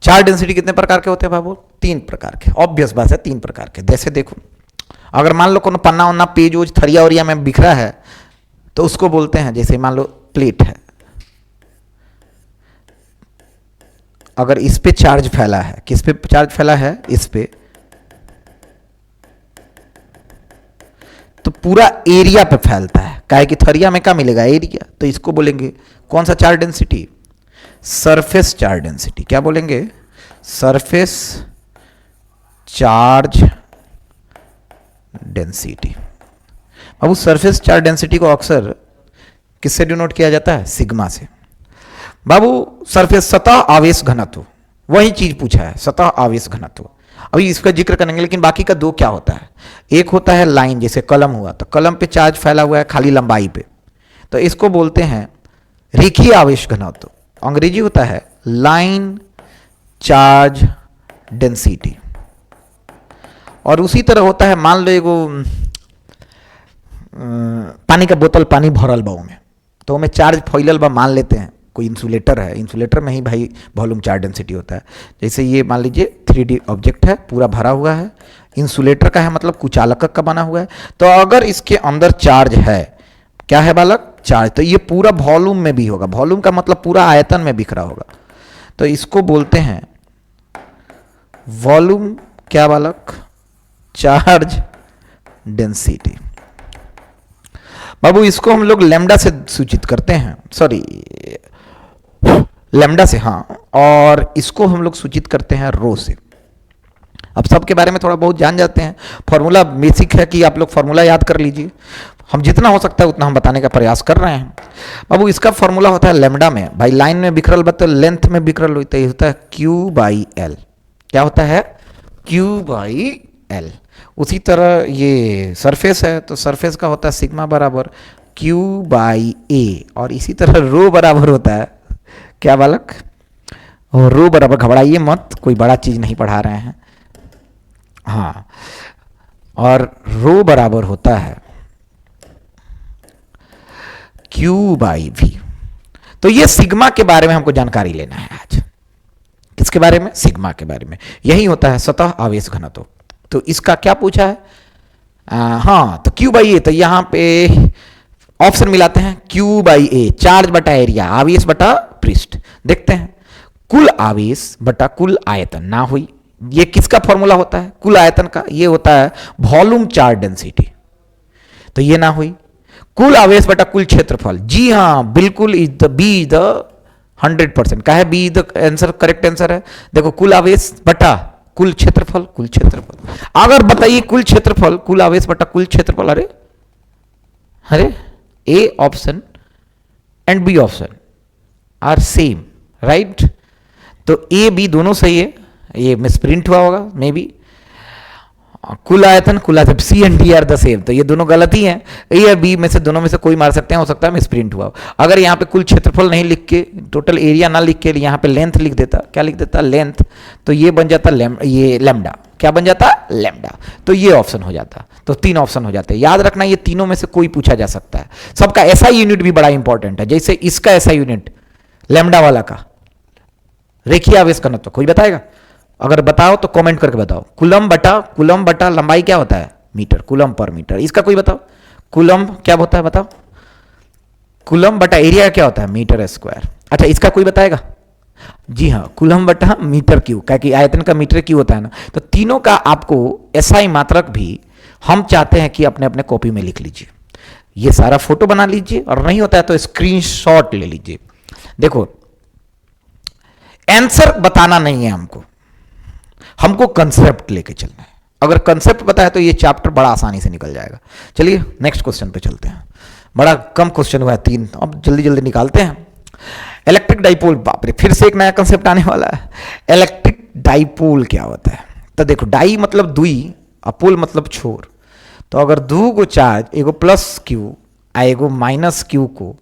Speaker 1: चार्ज डेंसिटी कितने प्रकार के होते हैं बाबू, 3 प्रकार के। ऑब्वियस बात है 3 प्रकार के। जैसे देखो, अगर मान लो कोनो पन्ना वन्ना पेज वोज थरिया वरिया में बिखरा है तो उसको बोलते हैं, जैसे मान लो प्लेट है, अगर इस पे चार्ज फैला है, किस पे चार्ज फैला है, इस पे, तो पूरा एरिया पे फैलता है। काहे कि थरिया में क्या मिलेगा, एरिया, तो इसको बोलेंगे कौन सा charge density, surface charge density. क्या बोलेंगे, सरफेस चार्ज डेंसिटी। अब उस सरफेस चार्ज डेंसिटी को अक्सर किससे डिनोट किया जाता है? सिग्मा से। बाबू सरफेस सतह आवेश घनत्व, वही चीज पूछा है, सतह आवेश घनत्व। अभी इसका जिक्र करेंगे, लेकिन बाकी का दो क्या होता है? एक होता है लाइन, जैसे कलम हुआ तो कलम पे चार्ज फैला हुआ है खाली लंबाई पे, तो इसको बोलते हैं रेखीय आवेश घनत्व, अंग्रेजी होता है लाइन चार्ज डेंसिटी। और उसी तरह होता है, मान लो एगो पानी का बोतल पानी भरल बा में, तो हमें चार्ज फैलल बा, मान लेते हैं कोई इंसुलेटर है, इंसुलेटर में ही भाई वॉल्यूम चार्ज डेंसिटी होता है। जैसे ये मान लीजिए 3D ऑब्जेक्ट है, पूरा भरा हुआ है, इंसुलेटर का है मतलब कुचालक का बना हुआ है, तो अगर इसके अंदर चार्ज है, क्या है बालक? चार्ज, तो ये पूरा वॉल्यूम में भी होगा, वॉल्यूम का मतलब पूरा आयतन में बिखरा होगा, तो इसको बोलते हैं वॉल्यूम क्या बालक? Charge density. बाबू इसको हम लोग लैम्डा से सूचित करते हैं, सॉरी लैम्डा से, हाँ, और इसको हम लोग सूचित करते हैं रो से। अब सबके बारे में थोड़ा बहुत जान जाते हैं, फॉर्मूला बेसिक है कि आप लोग फॉर्मूला याद कर लीजिए, हम जितना हो सकता है उतना हम बताने का प्रयास कर रहे हैं। बाबू इसका फॉर्मूला होता है लैम्डा में, भाई लाइन में बिखरल बा तो लेंथ में बिखरल होता है, होता है क्यू बाई एल। क्या होता है? Q by L. उसी तरह ये सरफेस है, तो सरफेस का होता है सिग्मा बराबर क्यू बाई ए, और इसी तरह रो बराबर होता है क्या बालक? और रो बराबर, घबराइए मत, कोई बड़ा चीज नहीं पढ़ा रहे हैं, हाँ, और रो बराबर होता है क्यू बाई वी। तो ये सिग्मा के बारे में हमको जानकारी लेना है आज। किसके बारे में? सिग्मा के बारे में। यही होता है सतह आवेश घनत्व। तो इसका क्या पूछा है? हाँ, तो क्यू बाई ए, तो यहां पे ऑप्शन मिलाते हैं, क्यू बाई ए चार्ज बटा एरिया, आवेश बटा पृष्ठ। देखते हैं, कुल आवेश बटा कुल आयतन ना हुई, ये किसका फॉर्मूला होता है? कुल आयतन का, ये होता है वॉल्यूम चार्ज डेंसिटी, तो ये ना हुई। कुल आवेश बटा कुल क्षेत्रफल, जी हाँ बिल्कुल, इज द बी द 100%, क्या है be the answer, correct answer है। देखो कुल आवेश बटा कुल क्षेत्रफल, कुल क्षेत्रफल। अगर बताइए कुल क्षेत्रफल, कुल आवेश बटा कुल क्षेत्रफल, अरे अरे A option and B option are same, right? तो ए बी दोनों सही है, ये मिसप्रिंट हुआ होगा मे बी। कुल आयतन, कुल आयतन, C and D are the same, तो ये दोनों गलत ही हैं। ए या बी में से दोनों में से कोई मार सकते हैं, हो सकता है मिसप्रिंट हुआ हो। अगर यहाँ पे कुल क्षेत्रफल नहीं लिख के, टोटल एरिया ना लिख के यहाँ पे लेंथ लिख देता, क्या लिख देता? लेंथ, तो ये बन जाता ये लैम्डा, क्या बन जाता? लैम्डा। तो ये ऑप्शन हो जाता, तो 3 ऑप्शन हो जाते हैं। याद रखना ये तीनों में से कोई पूछा जा सकता है। सबका ऐसा यूनिट भी बड़ा इंपॉर्टेंट है, जैसे इसका ऐसा यूनिट लैम्डा वाला का रेखीय आवेश घनत्व, कोई बताएगा? अगर बताओ तो कमेंट करके बताओ। कुलम बटा लंबाई क्या होता है? Metre, coulomb per metre. इसका कोई बताओ, कुलम क्या होता है बताओ? कुलम बटा एरिया क्या होता है? Metre square. अच्छा इसका कोई बताएगा? जी हाँ, कुलम बटा मीटर क्यू, क्योंकि आयतन का मीटर क्यू होता है ना। तो तीनों का आपको एसआई मात्रक भी हम चाहते हैं कि अपने अपने कॉपी में लिख लीजिए। ये सारा फोटो बना लीजिए, और नहीं होता है तो स्क्रीनशॉट ले लीजिए। देखो आंसर बताना नहीं है हमको कंसेप्ट लेके चलना है। अगर कंसेप्ट बताया तो ये चैप्टर बड़ा आसानी से निकल जाएगा। चलिए नेक्स्ट क्वेश्चन पे चलते हैं। बड़ा कम क्वेश्चन हुआ है 3, अब जल्दी जल्दी निकालते हैं। इलेक्ट्रिक डाइपोल, बाप रे, फिर से एक नया कंसेप्ट आने वाला है। इलेक्ट्रिक डाइपोल क्या होता है? तो देखो, डाई मतलब दुई, अपोल मतलब छोर। तो अगर दो गो चार्ज, एगो प्लस क्यू आ एगो माइनस क्यू को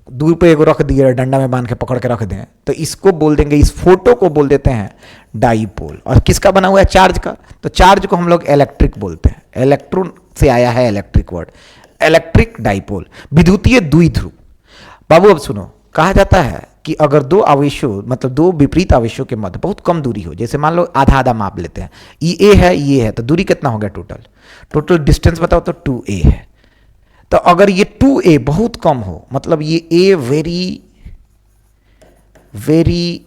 Speaker 1: दूर पे एगो रख दिए, डंडा में बांध के पकड़ के रख दें, तो इसको बोल देंगे, इस फोटो को बोल देते हैं डाइपोल। और किसका बना हुआ है? चार्ज का। तो चार्ज को हम लोग इलेक्ट्रिक बोलते हैं, इलेक्ट्रॉन से आया है इलेक्ट्रिक वर्ड, इलेक्ट्रिक डाइपोल, विद्युतीय द्विध्रुव। बाबू अब सुनो, कहा जाता है कि अगर दो आवेशों, मतलब दो विपरीत आवेशों के मध्य बहुत कम दूरी हो, जैसे मान लो आधा आधा माप लेते हैं, ये है ये है, तो दूरी कितना हो गया? टोटल डिस्टेंस बताओ तो 2a है। तो अगर ये 2a बहुत कम हो, मतलब ये a वेरी वेरी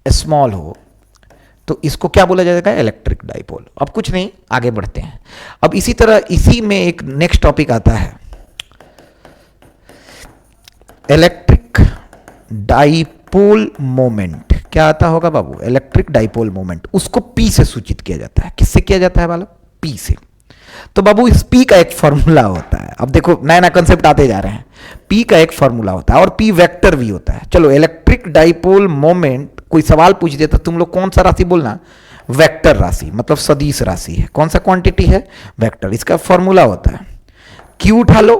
Speaker 1: स्मॉल हो, तो इसको क्या बोला जाएगा? Electric dipole. अब कुछ नहीं, आगे बढ़ते हैं। अब इसी तरह इसी में एक नेक्स्ट टॉपिक आता है, इलेक्ट्रिक डाइपोल मोमेंट। क्या आता होगा बाबू? Electric dipole moment. उसको P से सूचित किया जाता है। किससे किया जाता है बालक? P से। तो बाबू इस पी का एक फॉर्मूला होता है। अब देखो नया नया कंसेप्ट आते जा रहे हैं। पी का एक फॉर्मूला होता है और पी वेक्टर भी होता है। चलो इलेक्ट्रिक डाइपोल मोमेंट कोई सवाल पूछ दे तो तुम लोग कौन सा राशि बोलना, वेक्टर राशि, मतलब सदिश राशि है। कौन सा क्वांटिटी है, वेक्टर। इसका फॉर्मूला होता है क्यू उठा लो,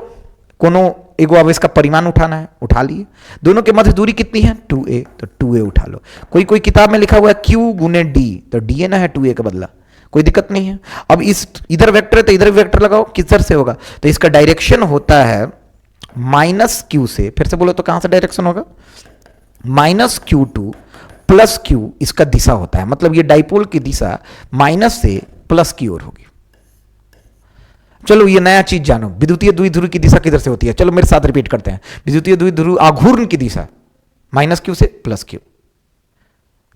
Speaker 1: कोनो एगो आवेश का परिमाण उठाना है, उठा लिए। दोनों के मध्य दूरी कितनी है 2a, तो 2a उठा लो। कोई कोई किताब में लिखा हुआ है q गुने d, तो d ना है 2a का बदला, कोई दिक्कत नहीं है। अब इस इधर वेक्टर है तो इधर वेक्टर लगाओ, किस तरह से होगा, तो इसका डायरेक्शन होता है माइनस क्यू से, फिर से बोलो तो कहां से डायरेक्शन होगा, -q2 प्लस q, इसका दिशा होता है। मतलब ये डाइपोल की दिशा माइनस से प्लस की ओर होगी। चलो ये नया चीज जानो, विद्युतीय द्विध्रुव की दिशा किधर से होती है, चलो मेरे साथ रिपीट करते हैं। विद्युतीय द्विध्रुव आघूर्ण की दिशा -q से +q।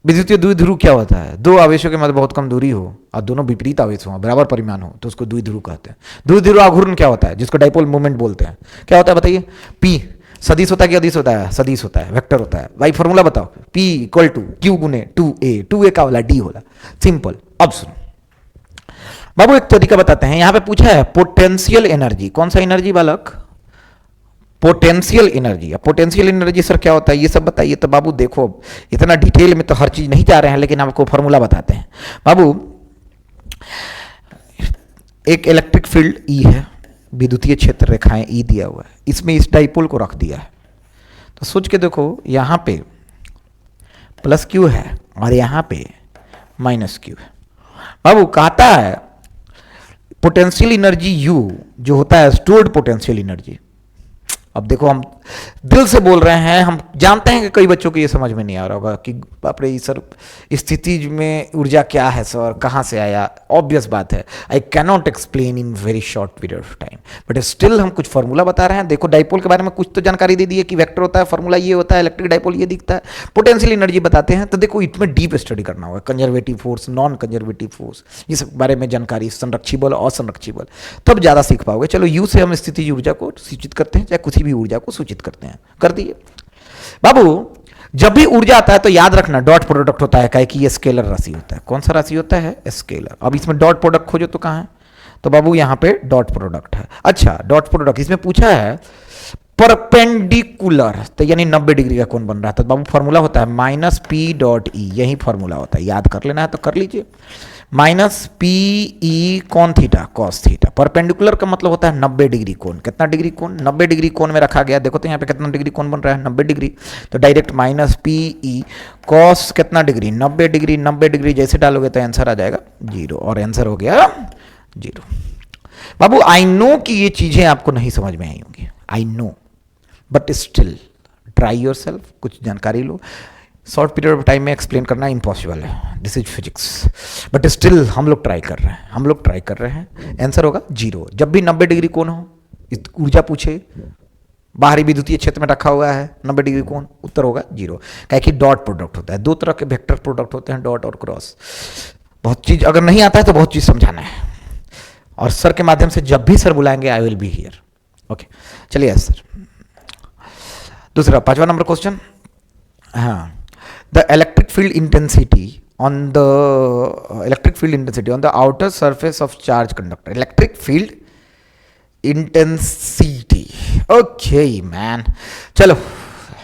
Speaker 1: विद्युतीय द्विध्रुव क्या होता है, दो आवेशों के मध्य बहुत कम दूरी हो और दोनों विपरीत आवेश हो, बराबर परिमाण हो, तो उसको द्विध्रुव कहते हैं। द्विध्रुव आघूर्ण क्या होता है, जिसको डाइपोल मोमेंट बोलते हैं, क्या होता है बताइए। P सदिश होता है कि अदिश होता है, सदिश होता है, वेक्टर होता है। भाई फॉर्मूला बताओ, P = q गुने 2a, 2a का वाला d होला, सिंपल। अब सुनो बाबू एक तरीका बताते हैं। यहां पे पूछा है पोटेंशियल एनर्जी, कौन सा एनर्जी बालक, पोटेंशियल एनर्जी। अब पोटेंशियल एनर्जी सर क्या होता है ये सब बताइए। तो बाबू देखो इतना डिटेल में तो हर चीज नहीं जा रहे हैं, लेकिन आपको फॉर्मूला बताते हैं। बाबू एक इलेक्ट्रिक फील्ड ई है, विद्युतीय क्षेत्र रेखाएं ई दिया हुआ है, इसमें इस डाइपोल को रख दिया है। तो सोच के देखो यहां पे +q है और यहां पे -q है। बाबू कहता है पोटेंशियल एनर्जी U जो होता है स्टोर्ड पोटेंशियल एनर्जी। अब देखो हम दिल से बोल रहे हैं, हम जानते हैं कि कई बच्चों को ये समझ में नहीं आ रहा होगा कि बाप रे सर स्थिति में ऊर्जा क्या है सर, कहाँ से आया। ऑब्वियस बात है, I cannot explain in very short period of time, but still हम कुछ फॉर्मूला बता रहे हैं। देखो डाइपोल के बारे में कुछ तो जानकारी दे दी है कि वेक्टर होता है, फॉर्मूला ये होता है, इलेक्ट्रिक डाइपोल ये दिखता है, पोटेंशियल एनर्जी बताते हैं। तो देखो इसमें डीप स्टडी करना होगा, conservative force, non conservative force, ये सब बारे में जानकारी, संरक्षी बल, असंरक्षी बल, तब ज़्यादा सीख पाओगे। चलो यू से हम स्थितिज ऊर्जा को सूचित करते हैं, चाहे किसी भी ऊर्जा को सूचित करते हैं, कर दिए। बाबू जब भी ऊर्जा आता है तो याद रखना डॉट प्रोडक्ट होता है, काहे कि ये स्केलर राशि होता है। कौन सा राशि होता है, स्केलर। अब इसमें डॉट प्रोडक्ट खोजो तो कहां है, तो बाबू यहां पे डॉट प्रोडक्ट है। अच्छा डॉट प्रोडक्ट इसमें पूछा है परपेंडिकुलर, तो यानी 90 डिग्री का कोण बन रहा है। तो बाबू फॉर्मूला होता है -P.E, यही फॉर्मूला होता है, याद कर लेना है तो कर लीजिए। -P.E cos theta cos theta. Perpendicular का मतलब होता है 90 डिग्री कोण। कितना डिग्री कोण, 90 डिग्री कोण में रखा गया। देखो तो यहाँ पे कितना डिग्री कोण बन रहा है, 90 डिग्री। तो डायरेक्ट -P.E कॉस कितना डिग्री, 90 डिग्री। 90 डिग्री जैसे डालोगे तो आंसर आ जाएगा 0, और आंसर हो गया 0। बाबू आई नो कि ये चीजें आपको नहीं समझ में आई होंगी, I know, but still try your self, कुछ जानकारी लो। शॉर्ट पीरियड ऑफ टाइम में एक्सप्लेन करना इम्पॉसिबल है, this is physics, but still हम लोग ट्राई कर रहे हैं, हम लोग ट्राई कर रहे हैं। आंसर होगा 0। जब भी 90 डिग्री कोण हो, ऊर्जा पूछे, बाहरी विद्युतीय क्षेत्र में रखा हुआ है 90 डिग्री कोण, उत्तर होगा 0। क्या कि डॉट प्रोडक्ट होता है, दो तरह के वेक्टर प्रोडक्ट होते हैं, डॉट और क्रॉस। बहुत चीज अगर नहीं आता है तो बहुत चीज समझाना है, और सर के माध्यम से जब भी सर बुलाएंगे I will be here. Okay चलिए सर, दूसरा 5वां नंबर क्वेश्चन। हाँ, the electric field intensity on the outer surface of charge conductor, electric field intensity, okay man। चलो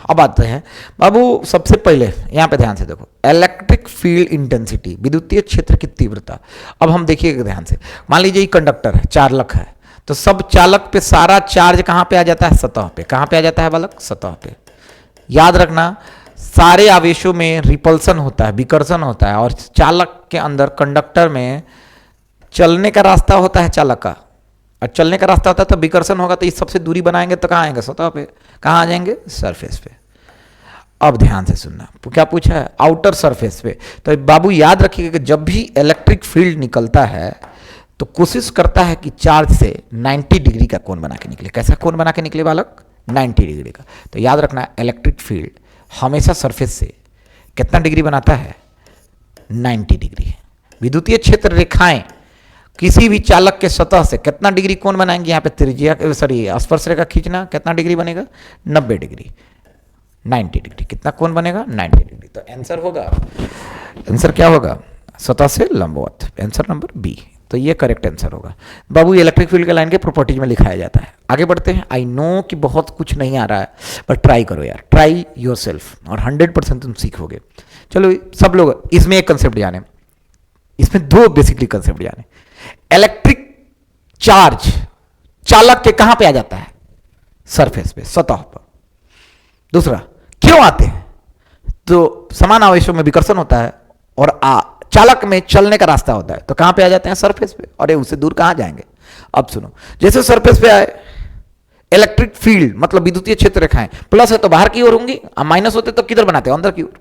Speaker 1: अब आते हैं बाबू, सबसे पहले यहां पे ध्यान से देखो, इलेक्ट्रिक फील्ड इंटेंसिटी, विद्युतीय क्षेत्र की तीव्रता। अब हम देखिएगा ध्यान से, मान लीजिए कंडक्टर है, चालक है, तो सब चालक पे सारा चार्ज कहां पे आ जाता है, सतह पे। कहां पे आ जाता है बालक, सतह पे। याद रखना सारे आवेशों में रिपल्सन होता है, विकर्षण होता है, और चालक के अंदर कंडक्टर में चलने का रास्ता होता है चालक का, और चलने का रास्ता होता है तो विकर्षण होगा, तो इस सबसे दूरी बनाएंगे तो कहाँ आएंगे, सतह पे। कहाँ आ जाएंगे, सरफेस पे। अब ध्यान से सुनना, क्या पूछा है, आउटर सरफेस पे। तो बाबू याद रखिएगा कि जब भी इलेक्ट्रिक फील्ड निकलता है तो कोशिश करता है कि चार्ज से 90 डिग्री का कोण बना के निकले। कैसा कोण बना के निकले बालक, 90 डिग्री का। तो याद रखना इलेक्ट्रिक फील्ड हमेशा सरफेस से कितना डिग्री बनाता है, 90 डिग्री। विद्युतीय क्षेत्र रेखाएं किसी भी चालक के सतह से कितना डिग्री कोण बनाएंगे, यहाँ पे त्रिज्या स्पर्श रेखा खींचना, कितना डिग्री बनेगा, 90 डिग्री, 90 डिग्री। कितना कोण बनेगा, 90 डिग्री। तो आंसर होगा, आंसर क्या होगा, सतह से लंबवत। Answer number B. तो ये करेक्ट आंसर होगा। बाबू ये इलेक्ट्रिक फील्ड के लाइन के प्रॉपर्टीज में लिखाया जाता है। आगे बढ़ते हैं। आई नो कि बहुत कुछ नहीं आ रहा है, बट ट्राई करो यार, ट्राई योर सेल्फ, और 100% तुम सीखोगे। चलो सब लोग इसमें एक कंसेप्ट जाने, इसमें दो बेसिकली कंसेप्ट जाने। इलेक्ट्रिक चार्ज चालक के कहां पे आ जाता है? सरफेस पे, सतह पर। दूसरा, क्यों आते हैं? तो समान आवेशों में विकर्षण होता है और चालक में चलने का रास्ता होता है, तो कहां पे आ जाते हैं? सरफेस पे। और उससे दूर कहां जाएंगे? अब सुनो, जैसे सरफेस पे आए, इलेक्ट्रिक फील्ड मतलब विद्युतीय क्षेत्र रेखाएं प्लस है तो बाहर की ओर होंगी, माइनस होते तो किधर बनाते हैं? अंदर की ओर।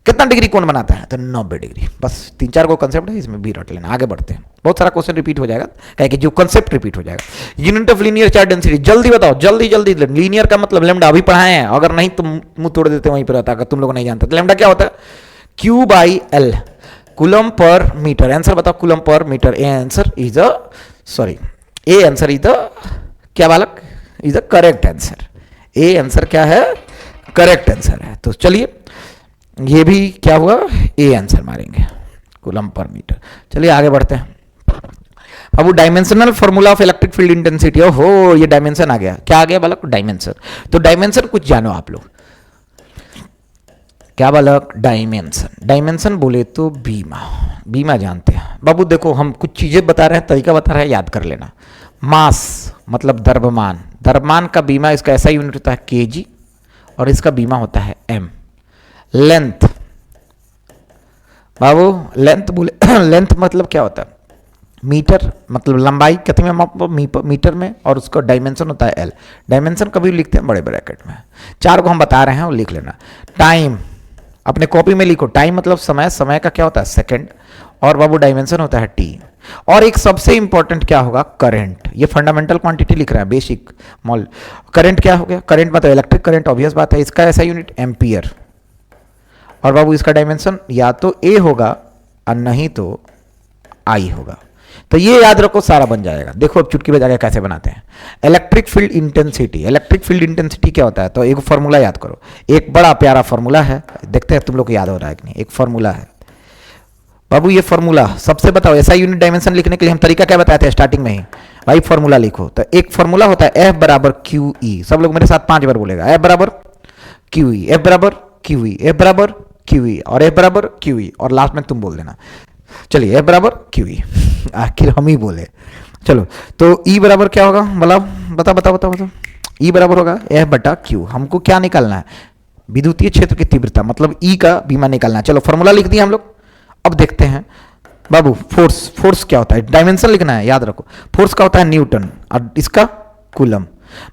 Speaker 1: कितना डिग्री कोण बनाता है? तो 90 डिग्री। बस 3-4 को कंसेप्ट है, इसमें भी रट लेना। आगे बढ़ते हैं, बहुत सारा क्वेश्चन रिपीट हो जाएगा, कहे कि जो कंसेप्ट रिपीट हो जाएगा। Unit of linear charge density, जल्दी बताओ, जल्दी जल्दी। लीनियर का मतलब लैम्डा अभी पढ़ाए हैं, अगर नहीं तो मुंह तोड़ देते वहीं पर रहता, अगर तुम लोग नहीं जानते। तो लैम्डा क्या होता है? Q/L, कूलम पर मीटर। आंसर बताओ, कूलम पर metre. A answer is the, sorry, A answer is the, क्या बालक? Is the correct answer. A answer क्या है? करेक्ट आंसर है। तो चलिए ये भी क्या हुआ? ए आंसर मारेंगे, कूलम पर मीटर। चलिए आगे बढ़ते हैं। अब dimensional formula of electric field intensity. ओहो, ये डायमेंशन आ गया। क्या आ गया बालक? डायमेंशन। तो डायमेंशन कुछ जानो आप लोग। क्या बालक? डायमेंशन। डायमेंशन बोले तो बीमा, बीमा जानते हैं बाबू। देखो हम कुछ चीजें बता रहे हैं, तरीका बता रहे हैं, याद कर लेना। मास मतलब द्रव्यमान, द्रव्यमान का बीमा, इसका ऐसा यूनिट होता है केजी, और इसका बीमा होता है एम। लेंथ बाबू, लेंथ बोले लेंथ मतलब क्या होता है? मीटर, मतलब लंबाई कितने में मापो? मीटर में, और उसका डायमेंशन होता है एल। डायमेंशन कभी लिखते हैं बड़े ब्रैकेट में। 4 को हम बता रहे हैं, वो लिख लेना। टाइम अपने कॉपी में लिखो, टाइम मतलब समय, समय का क्या होता है? सेकंड। और बाबू डायमेंशन होता है टी। और एक सबसे इंपॉर्टेंट क्या होगा? करंट। ये फंडामेंटल क्वांटिटी लिख रहा है, बेसिक मॉल। करंट क्या हो गया? करंट मतलब इलेक्ट्रिक करंट, ऑब्वियस बात है। इसका ऐसा यूनिट एम्पियर। और बाबू इसका डायमेंशन या तो ए होगा और नहीं तो आई होगा। तो ये याद रखो, सारा बन जाएगा। देखो अब चुटकी बजा के कैसे बनाते हैं। Electric field intensity, electric field intensity क्या होता है? तो एक फॉर्मूला याद करो, एक बड़ा प्यारा फॉर्मूला है, देखते हैं तुम लोग को याद हो रहा है कि नहीं। एक फॉर्मूला है बाबू, ये फॉर्मूला सबसे बताओ। ऐसा यूनिट डायमेंशन लिखने के लिए हम तरीका क्या बताते हैं स्टार्टिंग में ही? भाई फॉर्मूला लिखो। तो एक फॉर्मूला होता है F बराबर QE। सब लोग मेरे साथ 5 बार बोलेगा, F बराबर QE, F बराबर QE, F बराबर QE, और F बराबर QE, और लास्ट में तुम बोल देना। चलिए F बराबर QE, आखिर हम ही बोले। चलो तो E बराबर क्या होगा? बताओ बताओ बताओ बताओ। E बराबर होगा F बटा Q। हमको क्या निकालना है? विद्युतीय क्षेत्र की तीव्रता, मतलब E का बीमा निकालना है। चलो फॉर्मूला लिख दिया हम लोग। अब देखते हैं बाबू, फोर्स। फोर्स क्या होता है? डायमेंशन लिखना है, याद रखो। फोर्स का होता है न्यूटन, और इसका कूलम।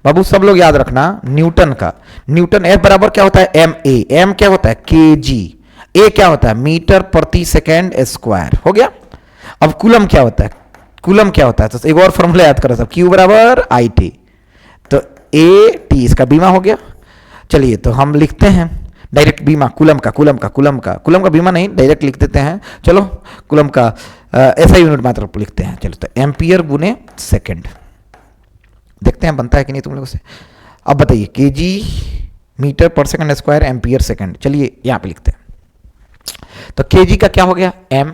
Speaker 1: बाबू सब लोग याद रखना न्यूटन का। न्यूटन। F बराबर क्या होता है? MA। M क्या होता है? kg। A क्या होता है? मीटर प्रति सेकेंड स्क्वायर। हो गया। अब कूलम क्या होता है? कूलम क्या होता है? तो एक और फॉर्मूला याद करो सब, Q बराबर IT। तो AT इसका बीमा हो गया। चलिए तो हम लिखते हैं डायरेक्ट बीमा, कूलम का, कूलम का, कूलम का, कूलम का बीमा नहीं, डायरेक्ट लिख देते हैं। चलो कूलम का ऐसा यूनिट मात्र लिखते हैं। चलो तो एम्पियर गुने सेकेंड, देखते हैं बनता है कि नहीं तुम लोगों से। अब बताइए, केजी मीटर पर सेकंड स्क्वायर, एम्पियर सेकंड। चलिए यहाँ पे लिखते हैं। तो केजी का क्या हो गया? M,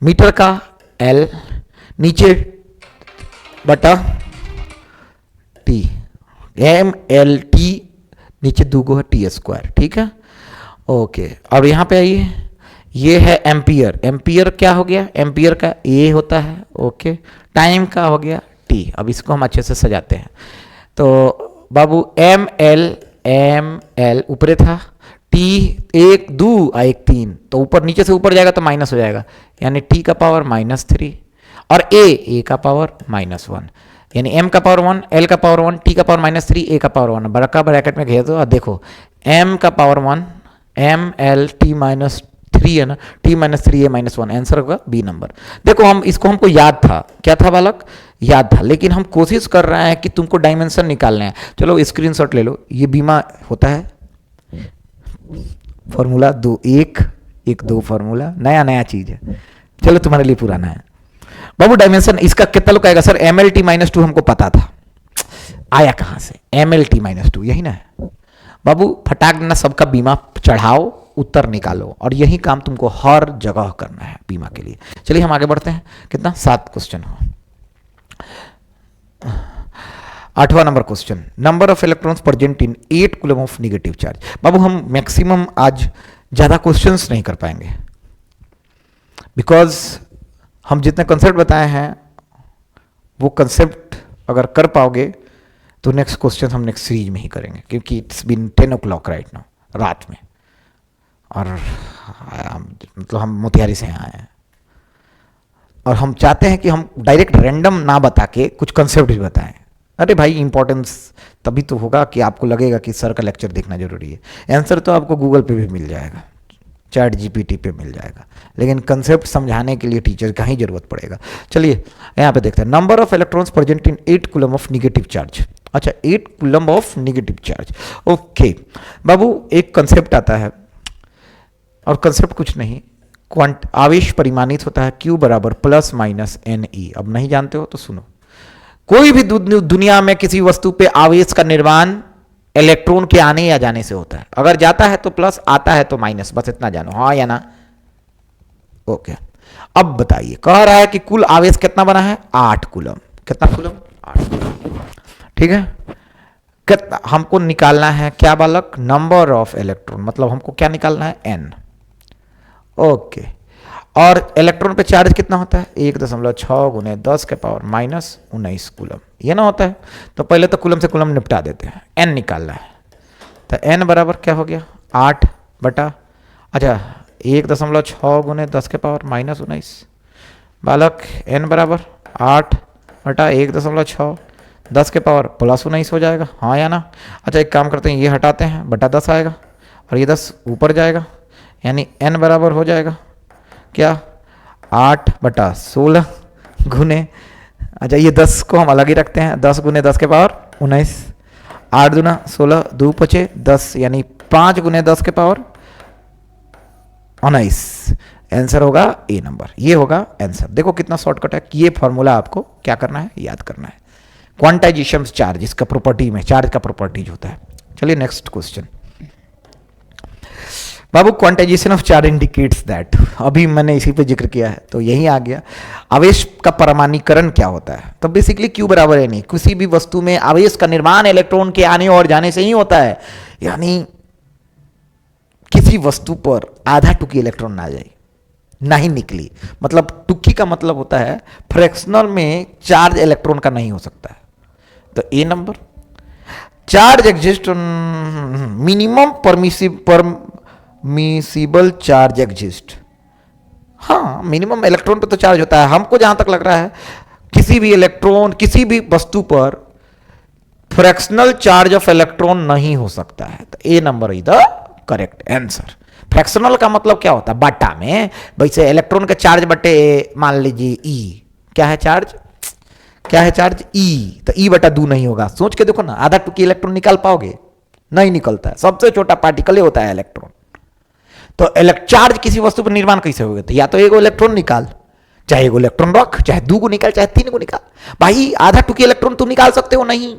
Speaker 1: मीटर का L, नीचे बटा T, MLT, नीचे 2 है T स्क्वायर। ठीक है, ओके। अब यहाँ पे आइए, ये है एम्पियर। एम्पियर क्या हो गया? एम्पियर का A होता है, ओके। टाइम का हो गया T। अब इसको हम अच्छे से सजाते हैं। तो बाबू ML ऊपरे था, T 1 2 और 1 3, तो ऊपर नीचे से ऊपर जाएगा तो माइनस हो जाएगा, यानी T का पावर -3, और A का पावर -1, यानी M का पावर 1, L का पावर 1, T का पावर -3, A का पावर 1। बड़ा ब्रैकेट में घेर दो और देखो M का पावर 1, MLT -3 है ना, T -3 A -1, आंसर होगा B नंबर। देखो हम इसको, हमको याद था, क्या था बालक? याद था, लेकिन हम कोशिश कर रहे हैं कि तुमको डायमेंशन निकालने हैं। चलो स्क्रीनशॉट ले लो, ये बीमा होता है फॉर्मूला 2 1 1 2 फॉर्मूला, नया चीज है। चलो तुम्हारे लिए पुराना है बाबू। डायमेंशन इसका कितना लोग आएगा? सर MLT -2 हमको पता था, आया कहां से? MLT -2 यही ना है बाबू। फटाक ना सबका बीमा चढ़ाओ, उत्तर निकालो, और यही काम तुमको हर जगह करना है बीमा के लिए। चलिए हम आगे बढ़ते हैं। कितना? 7 क्वेश्चन हो। 8वां number question, number of electrons present in 8 coulomb of negative charge. बाबू हम मैक्सिमम आज ज्यादा क्वेश्चंस नहीं कर पाएंगे, बिकॉज हम जितने कंसेप्ट बताए हैं वो कंसेप्ट अगर कर पाओगे तो नेक्स्ट क्वेश्चन हम नेक्स्ट सीरीज में ही करेंगे, क्योंकि it's been 10 o'clock right now, रात में, और मतलब हम मोतिहारी से आए हैं और हम चाहते हैं कि हम डायरेक्ट रैंडम ना बता के कुछ कंसेप्ट भी बताएं। अरे भाई इंपॉर्टेंस तभी तो होगा कि आपको लगेगा कि सर का लेक्चर देखना जरूरी है। आंसर तो आपको गूगल पे भी मिल जाएगा, चैट जीपीटी पे मिल जाएगा, लेकिन कंसेप्ट समझाने के लिए टीचर का ही जरूरत पड़ेगा। चलिए यहाँ पे देखते हैं, number of electrons present in 8 coulomb of negative charge. अच्छा 8 coulomb of negative charge, okay बाबू एक कंसेप्ट आता है, और कंसेप्ट कुछ नहीं, आवेश परिमाणित होता है Q बराबर प्लस माइनस NE। अब नहीं जानते हो तो सुनो, कोई भी दुनिया में किसी वस्तु पे आवेश का निर्माण इलेक्ट्रॉन के आने या जाने से होता है। अगर जाता है तो प्लस, आता है तो माइनस, बस इतना जानो, हाँ या ना? ओके। अब बताइए, कह रहा है कि कुल आवेश कितना बना है? 8 कूलम। कितना कूलम? 8 कूलम। ठीक है, कितना हमको निकालना है? क्या बालक? नंबर ऑफ इलेक्ट्रॉन, मतलब हमको क्या निकालना है? N। ओके, और इलेक्ट्रॉन पे चार्ज कितना होता है? 1.6 गुने 10 के पावर माइनस 19 कूलम, ये ना होता है। तो पहले तो कूलम से कूलम निपटा देते हैं, N निकालना है। तो N बराबर क्या हो गया? 8 बटा, अच्छा 1.6 गुने 10 के पावर माइनस 19 बालक, N बराबर 8 बटा 1.6 10 के पावर प्लस 19 हो जाएगा, हाँ या ना? अच्छा एक काम करते हैं, ये हटाते हैं, बटा 10 आएगा और ये 10 ऊपर जाएगा, यानी N बराबर हो जाएगा क्या? 8 बटा 16 गुने, अच्छा ये 10 को हम अलग ही रखते हैं, 10 गुने 10 के पावर 19, 8 दूना 16, 2 पचे 10, यानी 5 गुने 10 के पावर 19। आंसर होगा ए नंबर, ये होगा आंसर। देखो कितना शॉर्टकट है। ये फॉर्मूला आपको क्या करना है? याद करना है। क्वांटाइजेशन चार्ज, इसका प्रॉपर्टी में चार्ज का प्रॉपर्टीज होता है। चलिए next question Babu, quantization of charge indicates that, अभी मैंने इसी पे जिक्र किया है तो यही आ गया। आवेश का परमाणुकरण क्या होता है? तो बेसिकली Q बराबर है नहीं, किसी भी वस्तु में आवेश का निर्माण इलेक्ट्रॉन के आने और जाने से ही होता है, यानी किसी वस्तु पर आधा टुकी इलेक्ट्रॉन ना जाए, ना ही निकली, मतलब टुकी का मतलब होता है फ्रैक्शनल में चार्ज इलेक्ट्रॉन का नहीं हो सकता है। तो A number, charge exist, minimum permissible charge exist. हाँ मिनिमम इलेक्ट्रॉन पे तो चार्ज होता है। हमको जहां तक लग रहा है किसी भी इलेक्ट्रॉन, किसी भी वस्तु पर फ्रैक्शनल चार्ज ऑफ इलेक्ट्रॉन नहीं हो सकता है। तो A number is the correct answer. Fractional का मतलब क्या होता है? बटा में, वैसे इलेक्ट्रॉन का चार्ज बटे मान लीजिए ई, क्या है चार्ज? क्या है चार्ज? ई। तो ई बटा 2 नहीं होगा। सोच के देखो ना, आधा टुकी इलेक्ट्रॉन निकाल पाओगे? नहीं निकलता है, सबसे छोटा पार्टिकल ही होता है इलेक्ट्रॉन। तो चार्ज किसी वस्तु पर निर्माण कैसे होगा? तो या तो एगो इलेक्ट्रॉन निकाल, चाहे एगो इलेक्ट्रॉन रख, चाहे 2 को निकाल, चाहे 3 को निकाल। भाई आधा टुकी इलेक्ट्रॉन तुम निकाल सकते हो? नहीं।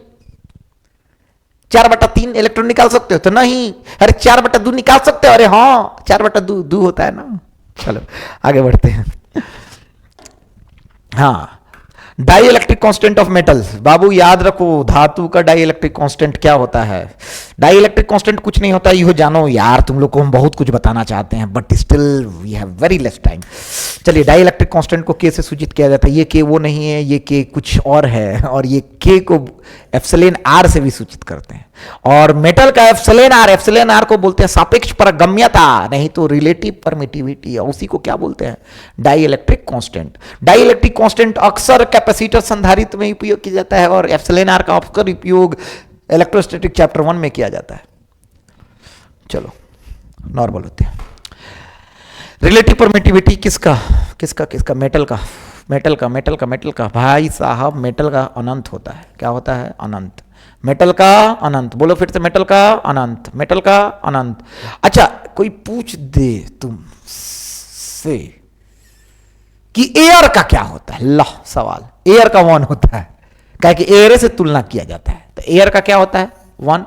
Speaker 1: 4/3 इलेक्ट्रॉन निकाल सकते हो? तो नहीं। अरे 4/2 निकाल सकते हो? अरे हाँ 4/2 होता है ना। चलो आगे बढ़ते हैं। हाँ, dielectric constant of metal. बाबू याद रखो, धातु का डाई इलेक्ट्रिक कांस्टेंट क्या होता है? डाई इलेक्ट्रिक कांस्टेंट कुछ नहीं होता, ये जानो यार। तुम लोग को हम बहुत कुछ बताना चाहते हैं, but still we have very less time. चलिए, डाई इलेक्ट्रिक कांस्टेंट को के से सूचित किया जाता है। ये के वो नहीं है, ये के कुछ और है, और ये के को एप्सिलॉन आर से भी सूचित करते हैं। और मेटल का एप्सिलॉन आर को बोलते हैं सापेक्ष पारगम्यता, नहीं तो रिलेटिव परमिटिविटी, और उसी को क्या बोलते हैं? Dielectric constant. Dielectric constant अक्सर कैपेसिटर संधारित्र में उपयोग किया जाता है, और एप्सिलॉन आर का अक्सर उपयोग इलेक्ट्रोस्टैटिक चैप्टर 1 में किया जाता है। चलो नॉर्मल होते हैं। रिलेटिव परमिटिविटी किसका? मेटल का भाई साहब, मेटल का अनंत होता है। क्या होता है? अनंत। मेटल का अनंत। बोलो फिर से, मेटल का अनंत, मेटल का अनंत। अच्छा, कोई पूछ दे तुमसे कि एयर का क्या होता है? ला सवाल, एयर का 1 होता है, क्या कि एयर से तुलना किया जाता है। तो एयर का क्या होता है? 1,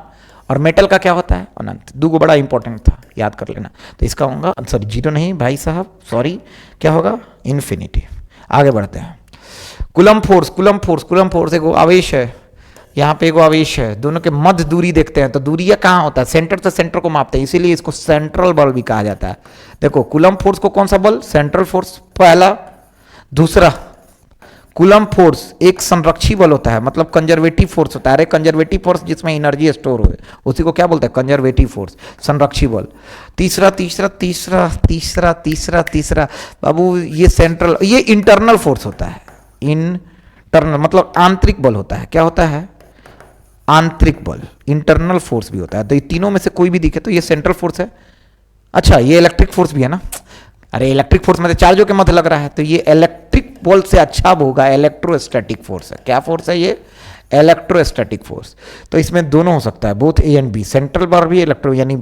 Speaker 1: और मेटल का क्या होता है? अनंत। 2 को बड़ा इंपॉर्टेंट था, याद कर लेना। तो इसका होगा सॉरी 0 नहीं भाई साहब, सॉरी क्या होगा, इन्फिनिटी। आगे बढ़ते हैं। Coulomb force, coulomb force, coulomb force एक आवेश है, यहाँ पे एक आवेश है, दोनों के मध्य दूरी देखते हैं तो दूरी ये कहाँ होता है, सेंटर से सेंटर को मापते हैं, इसीलिए इसको सेंट्रल बल भी कहा जाता है। देखो कूलम फोर्स को कौन सा बल, सेंट्रल फोर्स पहला। दूसरा कूलम फोर्स एक संरक्षी बल होता है, मतलब कंजर्वेटिव फोर्स होता है। अरे कंजर्वेटिव फोर्स जिसमें एनर्जी स्टोर हो, उसी को क्या बोलते हैं, कंजर्वेटिव फोर्स, संरक्षी बल। तीसरा तीसरा तीसरा तीसरा तीसरा तीसरा बाबू ये सेंट्रल, ये इंटरनल फोर्स होता है, इंटरनल मतलब आंतरिक बल होता है। क्या होता है, आंतरिक बल, इंटरनल फोर्स भी होता है। तो ये तीनों में से कोई भी दिखे तो ये सेंट्रल फोर्स है। अच्छा ये इलेक्ट्रिक फोर्स भी है ना, अरे इलेक्ट्रिक फोर्स में तो चार्जों के मध्य लग रहा है, तो ये इलेक्ट्रिक बल से अच्छा होगा, इलेक्ट्रोस्टैटिक फोर्स है। क्या फोर्स है ये, इलेक्ट्रोस्टैटिक फोर्स। तो इसमें दोनों हो सकता है, both A and B, central बार भी इलेक्ट्रो, यानी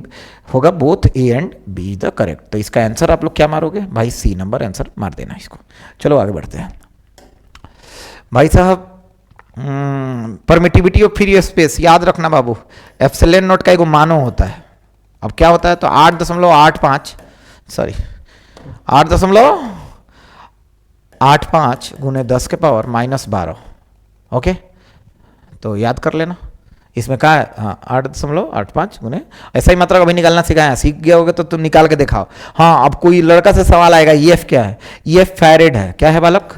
Speaker 1: होगा both A and B the correct. तो इसका आंसर आप लोग क्या मारोगे भाई, सी नंबर आंसर मार देना इसको। चलो आगे बढ़ते हैं भाई साहब। परमिटिविटी ऑफ फ्री स्पेस याद रखना बाबू, एप्सिलॉन नॉट का एक मानो होता है। अब क्या होता है, तो 8.85 सॉरी 8.85 गुने 10 के पावर -12। ओके तो याद कर लेना, इसमें क्या है, हाँ 8.85 गुने, ऐसा ही मात्रा कभी निकालना सिखाया, सीख गया होगा तो तुम निकाल के दिखाओ। हाँ अब कोई लड़का से सवाल आएगा, EF क्या है, EF फैरेड है। क्या है बालक,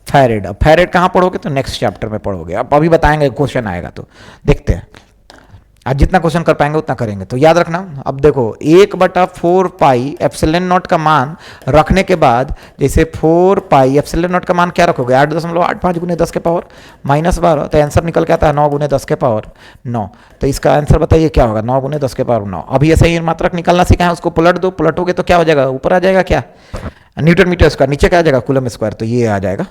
Speaker 1: फैरेड। अब फैरेड कहाँ पढ़ोगे, तो नेक्स्ट चैप्टर में पढ़ोगे, अब अभी बताएंगे, क्वेश्चन आएगा तो देखते हैं। आज जितना क्वेश्चन कर पाएंगे उतना करेंगे। तो याद रखना, अब देखो 1/4 पाई एप्सिलॉन नॉट का मान रखने के बाद, जैसे 4 पाई एप्सिलॉन नॉट का मान क्या रखोगे, 8.85 गुने 10 के पावर -12, तो आंसर निकल के आता है 9 गुने 10 के पावर 9। तो इसका आंसर बताइए क्या होगा, 9 गुने 10 के पावर 9। अभी ऐसे ही मात्रक निकालना सीखा है, उसको पलट दो, पलटोगे तो क्या हो जाएगा, ऊपर आ जाएगा क्या, न्यूटन मीटर स्क्वायर, नीचे क्या आ जाएगा, कूलम स्क्वायर। तो ये आ जाएगा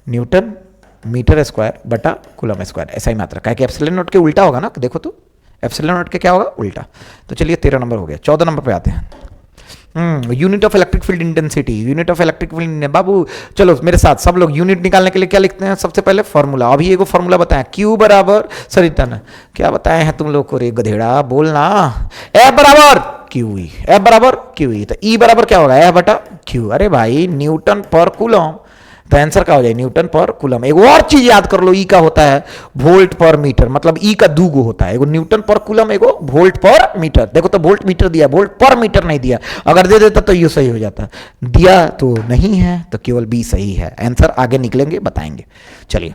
Speaker 1: न्यूटन मीटर स्क्वायर बटा कूलम स्क्वायर, ऐसा ही मात्रा, क्या कि एप्सिलॉन नॉट के उल्टा होगा ना, देखो तो एप्सिलॉन नॉट के क्या होगा, उल्टा। तो चलिए 13 नंबर हो गया। 14 नंबर पे आते हैं। Unit of electric field intensity, unit of electric field बाबू चलो मेरे साथ सब लोग, यूनिट निकालने के लिए क्या लिखते हैं, सबसे पहले फॉर्मूला। अभी एगो फॉर्मूला बताएं, क्यू बराबर, सॉरी तन क्या बताए हैं तुम लोग को, रे गधेड़ा बोलना, F बराबर क्यू ई, F बराबर क्यू ई, तो E बराबर क्या होगा, F बटा क्यू। अरे भाई न्यूटन पर कूलम, तो आंसर क्या हो जाए, न्यूटन पर कूलम। एक और चीज याद कर लो, ई का होता है वोल्ट पर मीटर, मतलब ई का दूगो होता है, एगो न्यूटन पर कूलम, एगो वोल्ट पर मीटर। देखो तो वोल्ट मीटर दिया, वोल्ट पर मीटर नहीं दिया, अगर दे देता तो ये सही हो जाता, दिया तो नहीं है, तो केवल बी सही है। आंसर आगे निकलेंगे बताएंगे। चलिए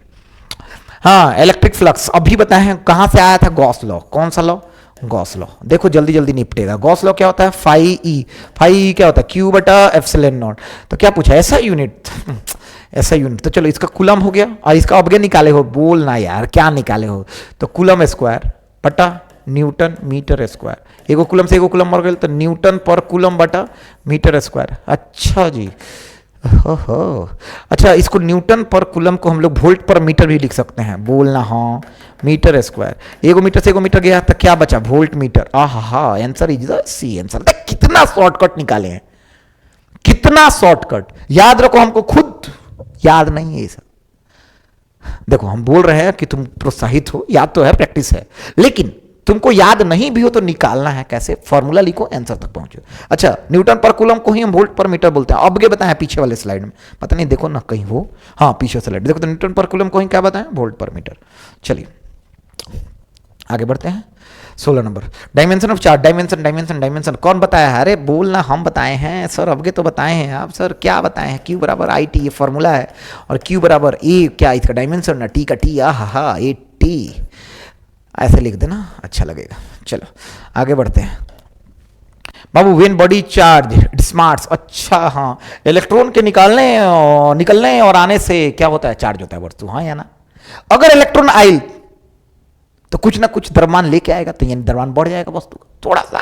Speaker 1: हाँ, इलेक्ट्रिक फ्लक्स अभी बताए हैं, कहां से आया था, गॉस लॉ। कौन सा लॉ, गॉस लॉ। देखो जल्दी जल्दी निपटेगा। गॉस लॉ क्या होता है, फाई ई क्या होता है, क्यू बटा एप्सिलॉन नॉट। तो क्या पूछा, ऐसा यूनिट ऐसा यूनिट। तो चलो इसका कूलम हो गया, और इसका अब निकाले हो, बोलना यार क्या निकाले हो, तो कूलम स्क्वायर बटा न्यूटन मीटर स्क्वायर। एगो कूलम से एगो कूलम मर गए, तो न्यूटन पर कूलम बटा मीटर स्क्वायर। अच्छा जी, हो अच्छा, इसको न्यूटन पर कूलम को हम लोग वोल्ट पर मीटर भी लिख सकते हैं, बोलना हाँ, मीटर स्क्वायर। एगो मीटर से एगो मीटर गया तो क्या बचा, वोल्ट मीटर। आहा, answer is the C answer. कितना शॉर्टकट निकाले हैं, कितना शॉर्टकट। याद रखो, हमको खुद याद नहीं है ये सब। देखो हम बोल रहे हैं कि तुम प्रोत्साहित हो, याद तो है, प्रैक्टिस है, लेकिन तुमको याद नहीं भी हो तो निकालना है कैसे, फॉर्मूला लिखो, आंसर तक पहुंचो। अच्छा, न्यूटन पर कूलम को ही हम वोल्ट पर मीटर बोलते हैं। अब ये बताएं पीछे वाले स्लाइड में, पता नहीं देखो ना कहीं वो, हाँ पीछे स्लाइड देखो, तो न्यूटन पर कूलम को ही क्या बताएं, वोल्ट पर मीटर। चलिए आगे बढ़ते हैं। 16 number, dimension of charge. Dimension dimension dimension कौन बताया है, अरे बोलना, हम बताए हैं सर, अबके तो बताए हैं आप सर, क्या बताए हैं, क्यू बराबर आई टी, ये फॉर्मूला है, और क्यू बराबर ए, क्या इसका डायमेंशन ना, टी का टी, हा ए टी, ऐसे लिख देना, अच्छा लगेगा। चलो आगे बढ़ते हैं बाबू। व्हेन बॉडी चार्ज स्मार्ट्स, अच्छा हाँ, इलेक्ट्रॉन के निकलने और आने से क्या होता है, चार्ज होता है वस्तु, हाँ या ना। अगर इलेक्ट्रॉन आए तो कुछ ना कुछ द्रव्यमान लेके आएगा, तो यानी द्रव्यमान बढ़ जाएगा वस्तु का थोड़ा सा।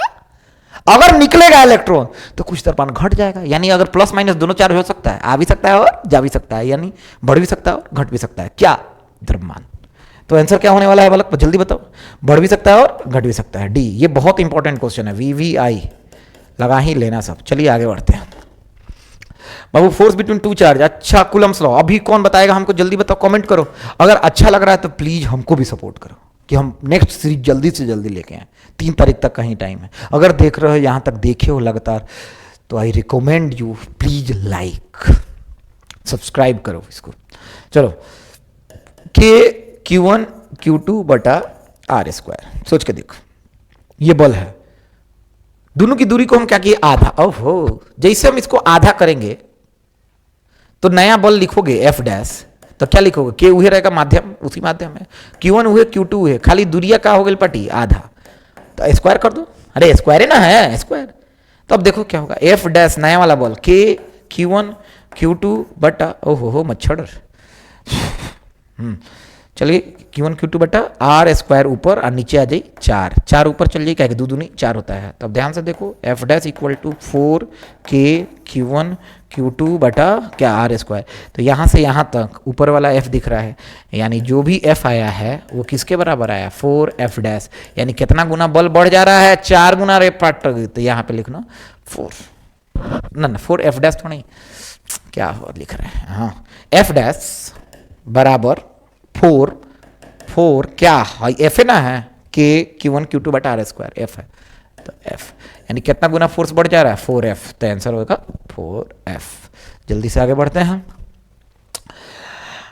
Speaker 1: अगर निकलेगा इलेक्ट्रॉन तो कुछ द्रव्यमान घट जाएगा, यानी अगर प्लस माइनस दोनों चार्ज हो सकता है, आ भी सकता है और जा भी सकता है, यानी बढ़ भी सकता है और घट भी सकता है, क्या, द्रव्यमान। तो आंसर क्या होने वाला है बालक, जल्दी बताओ। बढ़ भी सकता है और घट भी सकता है, डी। ये बहुत इंपॉर्टेंट क्वेश्चन है, VVI लगा ही लेना सब। चलिए आगे बढ़ते हैं बाबू। फोर्स बिटवीन टू चार्ज, अच्छा कूलम्स लॉ। अभी कौन बताएगा हमको, जल्दी बताओ, कमेंट करो। अगर अच्छा लग रहा है तो प्लीज हमको भी सपोर्ट करो, कि हम नेक्स्ट सीरीज जल्दी से जल्दी लेके आए। 3 तारीख तक का ही टाइम है। अगर देख रहे हो यहाँ तक देखे हो लगातार, तो I recommend you please like subscribe करो इसको। चलो, के Q1 Q2 बटा आर स्क्वायर, सोच के देखो, ये बल है, दोनों की दूरी को हम क्या किए, आधा। ओहो, जैसे हम इसको आधा करेंगे तो नया बल लिखोगे एफ डैश, तो क्या लिखोगे, के उहे रहेगा माध्यम, उसी माध्यम है, Q1 हुए Q2 हुए, खाली दूरिया का हो गई पटी आधा, तो स्क्वायर कर दो। अरे स्क्वायर है ना, है स्क्वायर। तो अब देखो क्या होगा, एफ डैश नया वाला बल के Q1 Q2 बटा, ओहो हो मच्छर, चलिए Q1 Q2 बटा आर स्क्वायर ऊपर और नीचे आ जाए 4, 4 ऊपर चल जाए, क्या 2 दूनी 4 होता है। तो अब ध्यान से देखो, एफ डैश इक्वल टू 4 के Q1 Q2 बटा क्या आर स्क्वायर। तो यहाँ से यहाँ तक ऊपर वाला एफ दिख रहा है, यानी जो भी एफ आया है वो किसके बराबर आया, 4 एफ डैश, यानी कितना गुना बल बढ़ जा रहा है, 4 गुना रे पार्ट। तो यहाँ पे लिखना 4, ना 4 एफ डैश तो नहीं, क्या हो लिख रहे हैं, हाँ एफ डैश बराबर 4 क्या है, एफ है ना, है के Q1 Q2 बटा आर स्क्वायर, एफ है, तो एफ यानी कितना गुना फोर्स बढ़ जा रहा है, 4F, तो आंसर होगा 4F। जल्दी से आगे बढ़ते हैं हम।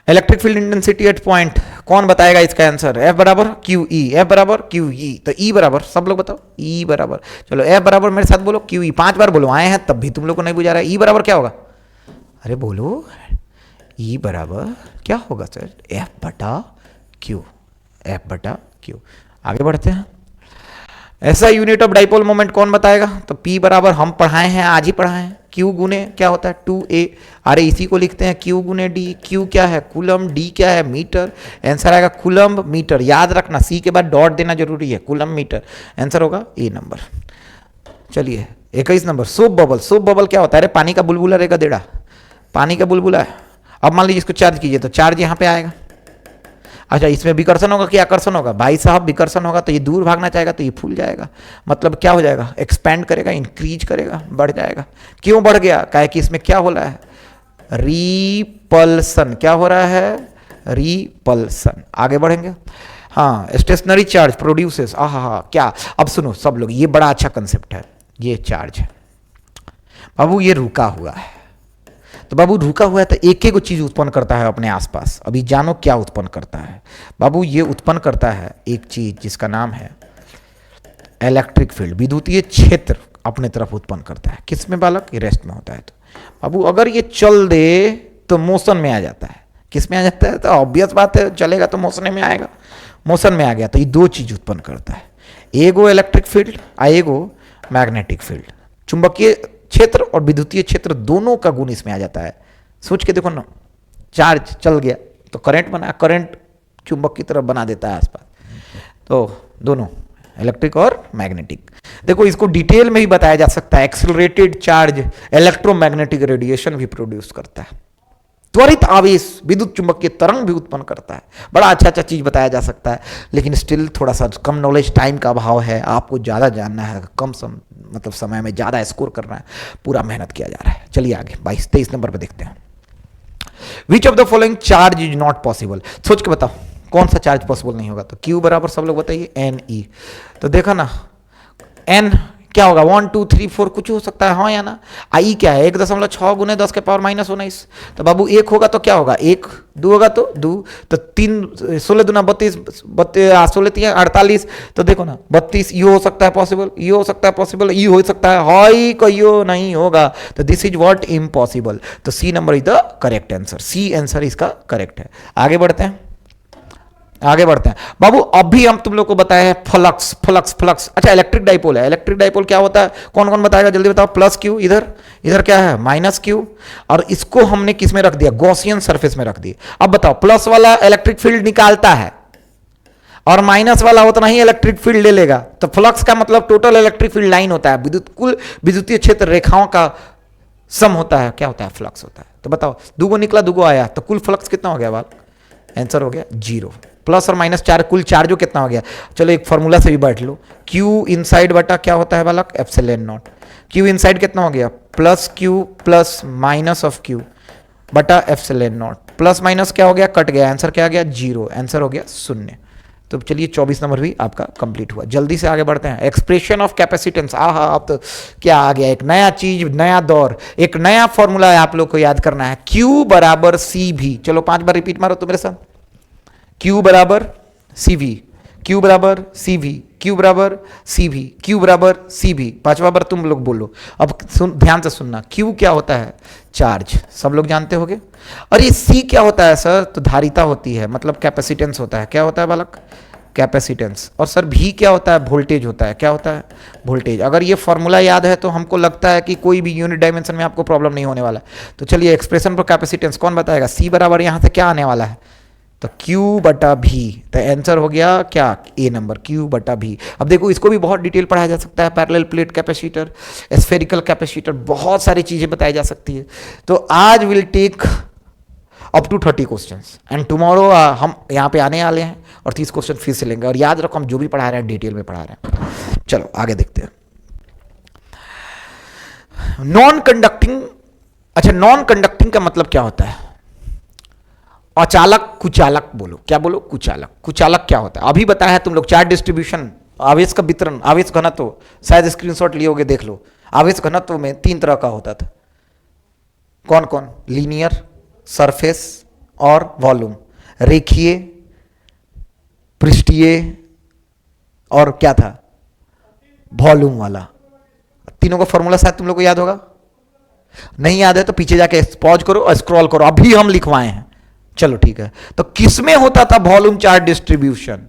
Speaker 1: Electric field intensity at point, कौन बताएगा इसका आंसर, F बराबर QE, F बराबर QE, तो E बराबर, सब लोग बताओ E बराबर, चलो F बराबर मेरे साथ बोलो QE, 5 बार बोलो, आए हैं तब भी तुम लोग को नहीं बुझा रहा है। E बराबर क्या होगा, अरे बोलो, E बराबर क्या होगा सर, F बटा Q, F बटा Q। आगे बढ़ते हैं। ऐसा यूनिट ऑफ डाइपोल मोमेंट कौन बताएगा, तो P बराबर हम पढ़ाए हैं, आज ही पढ़ाए हैं, Q गुने क्या होता है 2A, अरे इसी को लिखते हैं Q गुने D, Q क्या है कूलम, D क्या है मीटर, आंसर आएगा कूलम मीटर, याद रखना C के बाद डॉट देना जरूरी है, कूलम मीटर, आंसर होगा A नंबर। चलिए 21 number, soap bubble, soap bubble क्या होता है, अरे पानी का बुलबुला रहेगा देड़ा, पानी का बुलबुला है। अब मान लीजिए इसको चार्ज कीजिए तो चार्ज यहाँ पे आएगा, अच्छा इसमें विकर्षण होगा कि आकर्षण होगा, भाई साहब विकर्षण होगा तो ये दूर भागना चाहेगा तो ये फूल जाएगा, मतलब क्या हो जाएगा, एक्सपैंड करेगा, इंक्रीज करेगा, बढ़ जाएगा। क्यों बढ़ गया, काहे कि इसमें क्या हो रहा है, रिपल्सन, क्या हो रहा है, रिपल्सन। आगे बढ़ेंगे, हाँ स्टेशनरी चार्ज प्रोड्यूसेस, हाँ क्या, अब सुनो सब लोग, ये बड़ा अच्छा कंसेप्ट है, ये चार्ज है बाबू, ये रुका हुआ है, तो बाबू रुका हुआ है तो एक एक चीज उत्पन्न करता है अपने आसपास, अभी जानो क्या उत्पन्न करता है बाबू, ये उत्पन्न करता है एक चीज जिसका नाम है इलेक्ट्रिक फील्ड, विद्युतीय क्षेत्र अपने तरफ उत्पन्न करता है, किसमें बालक, ये रेस्ट में होता है। तो बाबू अगर ये चल दे तो मोशन में आ जाता है, किस में आ जाता है, तो ऑब्वियस बात है चलेगा तो मोशन में आएगा, मोशन में आ गया तो ये 2 चीज उत्पन्न करता है, एगो इलेक्ट्रिक फील्ड और एगो मैग्नेटिक फील्ड, चुंबकीय क्षेत्र और विद्युतीय क्षेत्र दोनों का गुण इसमें आ जाता है। सोच के देखो ना, चार्ज चल गया तो करंट बना, करंट चुंबक की तरफ बना देता है आसपास, तो दोनों इलेक्ट्रिक और मैग्नेटिक। देखो इसको डिटेल में ही बताया जा सकता है, एक्सेलरेटेड चार्ज इलेक्ट्रोमैग्नेटिक रेडिएशन भी प्रोड्यूस करता है, त्वरित आवेश विद्युत चुंबकीय तरंग भी उत्पन्न करता है, बड़ा अच्छा चीज बताया जा सकता है, लेकिन स्टिल थोड़ा सा कम नॉलेज, टाइम का अभाव है, आपको ज़्यादा जानना है, कम मतलब समय में ज़्यादा स्कोर करना है, पूरा मेहनत किया जा रहा है। चलिए आगे 22-23 नंबर पे देखते हैं। Which of the following charge is not possible, सोच के बताओ कौन सा चार्ज पॉसिबल नहीं होगा, तो Q बराबर सब लोग बताइए NE, तो देखा ना N क्या होगा 1 2 3 4 कुछ हो सकता है, हाँ या ना। आई क्या है 1.6 गुने 10 के पावर -19, तो बाबू 1 होगा तो क्या होगा 1, 2 होगा तो 2, तो 3 16 दूना 32, 16 3 48, तो देखो ना 32, ये हो सकता है पॉसिबल, ये हो सकता है पॉसिबल, ये हो सकता है, हाई कहियो नहीं होगा, तो दिस इज व्हाट इम्पॉसिबल, तो C number is the correct answer, C answer इसका करेक्ट है। आगे बढ़ते हैं, आगे बढ़ते हैं बाबू, अभी हम तुम लोग को बताया है फ्लक्स, फ्लक्स फ्लक्स, अच्छा इलेक्ट्रिक डाइपोल है, इलेक्ट्रिक डाइपोल क्या होता है, कौन कौन बताएगा जल्दी बताओ, प्लस Q, इधर इधर क्या है -Q, और इसको हमने किस में रख दिया, गॉसियन सरफेस में रख दिया। अब बताओ प्लस वाला इलेक्ट्रिक फील्ड निकालता है और माइनस वाला उतना ही इलेक्ट्रिक फील्ड ले लेगा, तो फ्लक्स का मतलब टोटल इलेक्ट्रिक फील्ड लाइन होता है, कुल विद्युतीय क्षेत्र रेखाओं का सम होता है, क्या होता है, फ्लक्स होता है। तो बताओ 2 गो निकला 2 गो आया, तो कुल फ्लक्स कितना हो गया बात, आंसर हो गया 0, प्लस और माइनस 4 कुल चार्जो कितना हो गया, चलो एक फॉर्मूला से भी बैठ लो, Q इनसाइड बटा क्या होता है बालक, एप्सिलॉन नॉट, Q इनसाइड कितना हो गया, plus Q plus minus of Q बटा एप्सिलॉन नॉट, प्लस माइनस क्या हो गया, कट गया, आंसर क्या आ गया 0, आंसर हो गया 0। तो चलिए 24 नंबर भी आपका कंप्लीट हुआ। जल्दी से आगे बढ़ते हैं। एक्सप्रेशन ऑफ कैपेसिटेंस, आहा अब तो क्या आ गया, एक नया चीज, नया दौर, एक नया फॉर्मूला है आप लोग को याद करना है। Q बराबर सी भी, चलो 5 बार रिपीट मारो तो मेरे साथ। Q बराबर सी वी, Q बराबर सी वी, Q बराबर सी वी, Q बराबर सी वी। 5वां बार तुम लोग बोलो। अब ध्यान से सुनना, Q क्या होता है, चार्ज, सब लोग जानते होंगे। और ये C क्या होता है सर, तो धारिता होती है, मतलब कैपेसिटेंस होता है। क्या होता है बालक, कैपेसिटेंस। और सर V क्या होता है, वोल्टेज होता है। क्या होता है, वोल्टेज। अगर ये फॉर्मूला याद है तो हमको लगता है कि कोई भी यूनिट डायमेंशन में आपको प्रॉब्लम नहीं होने वाला। तो चलिए एक्सप्रेशन फॉर कैपेसिटेंस कौन बताएगा। C बराबर यहां से क्या आने वाला है, तो Q बटा भी। तो आंसर हो गया क्या, ए नंबर, Q बटा भी। अब देखो इसको भी बहुत डिटेल पढ़ाया जा सकता है, parallel plate capacitor, spherical capacitor, बहुत सारी चीजें बताई जा सकती है। तो आज will take up to 30 questions and tomorrow हम यहाँ पे आने वाले हैं और 30 क्वेश्चन फिर से लेंगे। और याद रखो हम जो भी पढ़ा रहे हैं डिटेल में पढ़ा रहे हैं। चलो आगे देखते हैं। नॉन कंडक्टिंग, अच्छा नॉन कंडक्टिंग का मतलब क्या होता है, अचालक कुचालक बोलो। क्या बोलो, कुचालक। कुचालक क्या होता है, अभी बताया है तुम लोग, चार्ज डिस्ट्रीब्यूशन, आवेश का वितरण, आवेश घनत्व, शायद स्क्रीनशॉट लिए होगे, देख लो। आवेश घनत्व में 3 तरह का होता था, कौन कौन, लीनियर, सरफेस और वॉल्यूम, रेखीय, पृष्ठीय और क्या था, वॉल्यूम वाला। तीनों का फॉर्मूला शायद तुम लोग को याद होगा, नहीं याद है तो पीछे जाके पॉज करो और स्क्रॉल करो, अभी हम लिखवाए हैं। चलो ठीक है। तो किसमें होता था वॉल्यूम चार्ज डिस्ट्रीब्यूशन,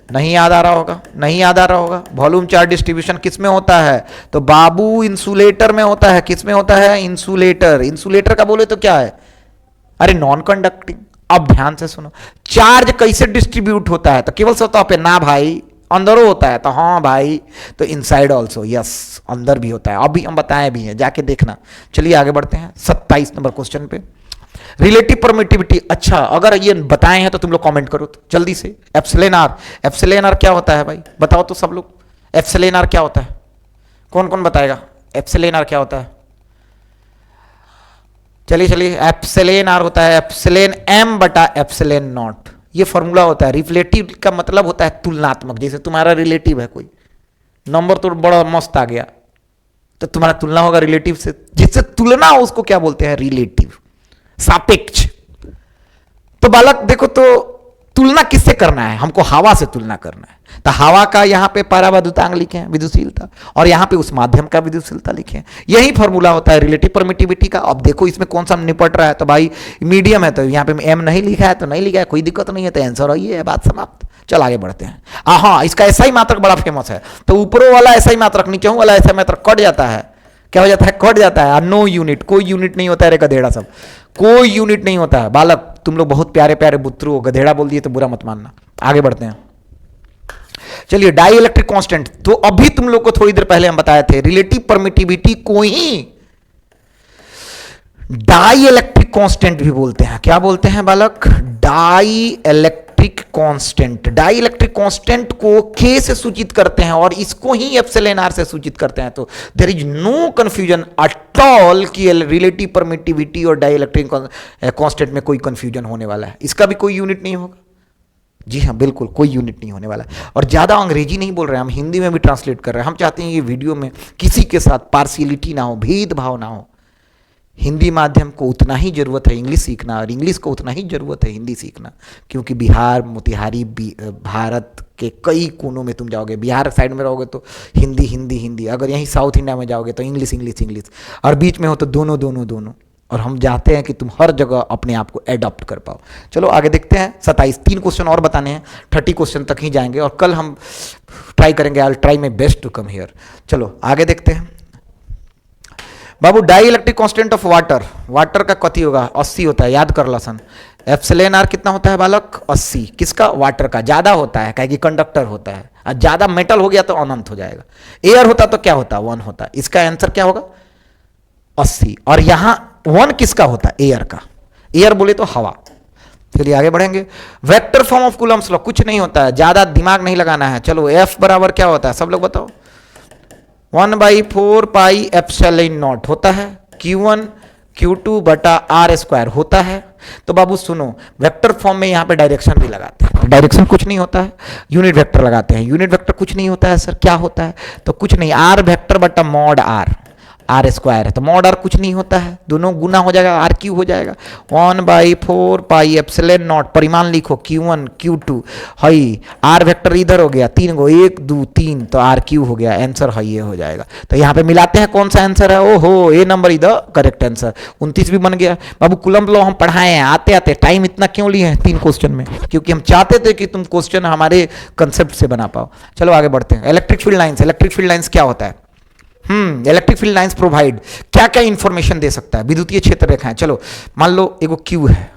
Speaker 1: नहीं याद आ रहा होगा, नहीं याद आ रहा होगा। वॉल्यूम चार्ज डिस्ट्रीब्यूशन किसमें होता है, तो बाबू इंसुलेटर में होता है। किसमें होता है, इंसुलेटर। इंसुलेटर का बोले तो क्या है, अरे नॉन कंडक्टिंग। अब ध्यान से सुनो, चार्ज कैसे डिस्ट्रीब्यूट होता है, तो केवल सतह पे ना भाई, अंदर होता है, तो हाँ भाई, तो इनसाइड ऑल्सो, यस अंदर भी होता है। अभी हम बताए भी हैं, जाके देखना। चलिए आगे बढ़ते हैं 27 नंबर क्वेश्चन पे। रिलेटिव परमिटिविटी, अच्छा अगर ये बताए हैं तो तुम लोग कमेंट करो तो जल्दी से। एप्सिलॉन आर, एप्सिलॉन आर क्या होता है भाई, बताओ तो सब लोग। एप्सिलॉन आर क्या होता है, कौन कौन बताएगा, एप्सिलॉन आर क्या होता है। चलिए चलिए, एप्सिलॉन आर होता है एप्सिलॉन एम बटा एप्सिलॉन नॉट। ये फॉर्मूला होता है। रिलेटिव का मतलब होता है तुलनात्मक, जैसे तुम्हारा रिलेटिव है कोई, नंबर तो बड़ा मस्त आ गया, तो तुम्हारा तुलना होगा रिलेटिव से, जिससे तुलना हो उसको क्या बोलते हैं, रिलेटिव, सापेक्ष। तो बालक देखो, तो तुलना किससे करना है, हमको हवा से तुलना करना है। तो हवा का यहां पे परावैद्युतांक लिखे, विद्युशीलता, और यहां पे उस माध्यम का विद्युशीलता लिखे। यही फॉर्मूला होता है रिलेटिव परमिटिविटी का। अब देखो इसमें कौन सा निपट रहा है, तो भाई मीडियम है, तो यहां पे एम नहीं लिखा है तो नहीं लिखा है, कोई दिक्कत नहीं है, तो आंसर ये है, बात समाप्त। चल आगे बढ़ते हैं। हाँ, इसका ऐसा ही मात्रक बड़ा फेमस है, तो ऊपरों वाला ऐसा ही मात्रक, नीचे वाला ऐसा मात्रक कट जाता है। क्या हो जाता है, कट जाता है। नो यूनिट, कोई यूनिट नहीं होता है रे गधेड़ा, सब कोई यूनिट नहीं होता है। बालक तुम लोग बहुत प्यारे प्यारे बुत्रु हो, गधेड़ा बोल दिए तो बुरा मत मानना। आगे बढ़ते हैं। चलिए डाई इलेक्ट्रिक कांस्टेंट, तो अभी तुम लोग को थोड़ी देर पहले हम बताए थे, रिलेटिव परमिटिविटी को ही डाई इलेक्ट्रिक कांस्टेंट भी बोलते हैं। क्या बोलते हैं बालक, dielectric constant. Dielectric constant को के से सूचित करते हैं और इसको ही एप्सिलॉन आर से सूचित करते हैं। तो there is no confusion at all कि रिलेटिव परमिटिविटी और डाई इलेक्ट्रिक कांस्टेंट में कोई कंफ्यूजन होने वाला है। इसका भी कोई यूनिट नहीं होगा। जी हाँ, बिल्कुल कोई यूनिट नहीं होने वाला। और ज़्यादा अंग्रेजी नहीं बोल रहे हैं हम, हिंदी में भी ट्रांसलेट कर रहे हैं। हम चाहते हैं ये वीडियो में किसी के साथ पार्शियलिटी ना हो, भेदभाव ना हो। हिंदी माध्यम को उतना ही जरूरत है इंग्लिश सीखना, और इंग्लिश को उतना ही जरूरत है हिंदी सीखना, क्योंकि बिहार, मोतिहारी, भारत के कई कोनों में तुम जाओगे। बिहार साइड में रहोगे तो हिंदी हिंदी हिंदी, अगर यहीं साउथ इंडिया में जाओगे तो इंग्लिश इंग्लिश इंग्लिश, और बीच में हो तो दोनों दोनों दोनों। और हम चाहते हैं कि तुम हर जगह अपने आप को एडॉप्ट कर पाओ। चलो आगे देखते हैं। 27, 3 क्वेश्चन और बताने हैं, 30 क्वेश्चन तक ही जाएंगे, और कल हम ट्राई करेंगे, I will try my best to come here. चलो आगे देखते हैं बाबू। Dielectric constant of water, water का कथी होगा, 80 होता है, याद कर लसन। एप्सिलॉन आर कितना होता है बालक, 80। किसका, वाटर का। ज्यादा होता है क्योंकि कंडक्टर होता है, और ज्यादा मेटल हो गया तो अनंत हो जाएगा। एयर होता तो क्या होता, 1 होता। इसका आंसर क्या होगा, 80। और यहां 1 किसका होता है, एयर का। एयर बोले तो हवा। चलिए आगे बढ़ेंगे। Vector form of Coulomb's law, कुछ नहीं होता है, ज्यादा दिमाग नहीं लगाना है। चलो एफ बराबर क्या होता है, सब लोग बताओ। 1/4 पाई एप्सिलॉन नॉट होता है, Q1 Q2 बटा R² होता है। तो बाबू सुनो, वेक्टर फॉर्म में यहां पे डायरेक्शन भी लगाते हैं। डायरेक्शन कुछ नहीं होता है, यूनिट वेक्टर लगाते हैं, यूनिट वेक्टर कुछ नहीं होता है सर, क्या होता है? तो कुछ नहीं, आर वेक्टर बटा मॉड आर, आर स्क्वायर है तो मॉड आर कुछ नहीं होता है, दोनों गुना हो जाएगा, आर क्यू हो जाएगा, 1/4 पाई एप्सिलॉन नॉट, परिमाण लिखो Q1 Q2, हई आर वेक्टर इधर हो गया, 3 गो 1 2 3 तो आर क्यू हो गया, आंसर है ये हो जाएगा। तो यहाँ पे मिलाते हैं कौन सा आंसर है, ओहो A number is the correct answer, 29 भी बन गया। बाबू कूलम्ब लॉ हम पढ़ाए हैं, आते आते टाइम इतना क्यों लिए हैं 3 क्वेश्चन में, क्योंकि हम चाहते थे कि तुम क्वेश्चन हमारे कंसेप्ट से बना पाओ। चलो आगे बढ़ते हैं। Electric field lines, electric field lines क्या होता है? इलेक्ट्रिक फील्ड लाइंस प्रोवाइड क्या क्या इंफॉर्मेशन दे सकता है? विद्युतीय क्षेत्र रेखाएं, चलो मान लो एगो क्यू है,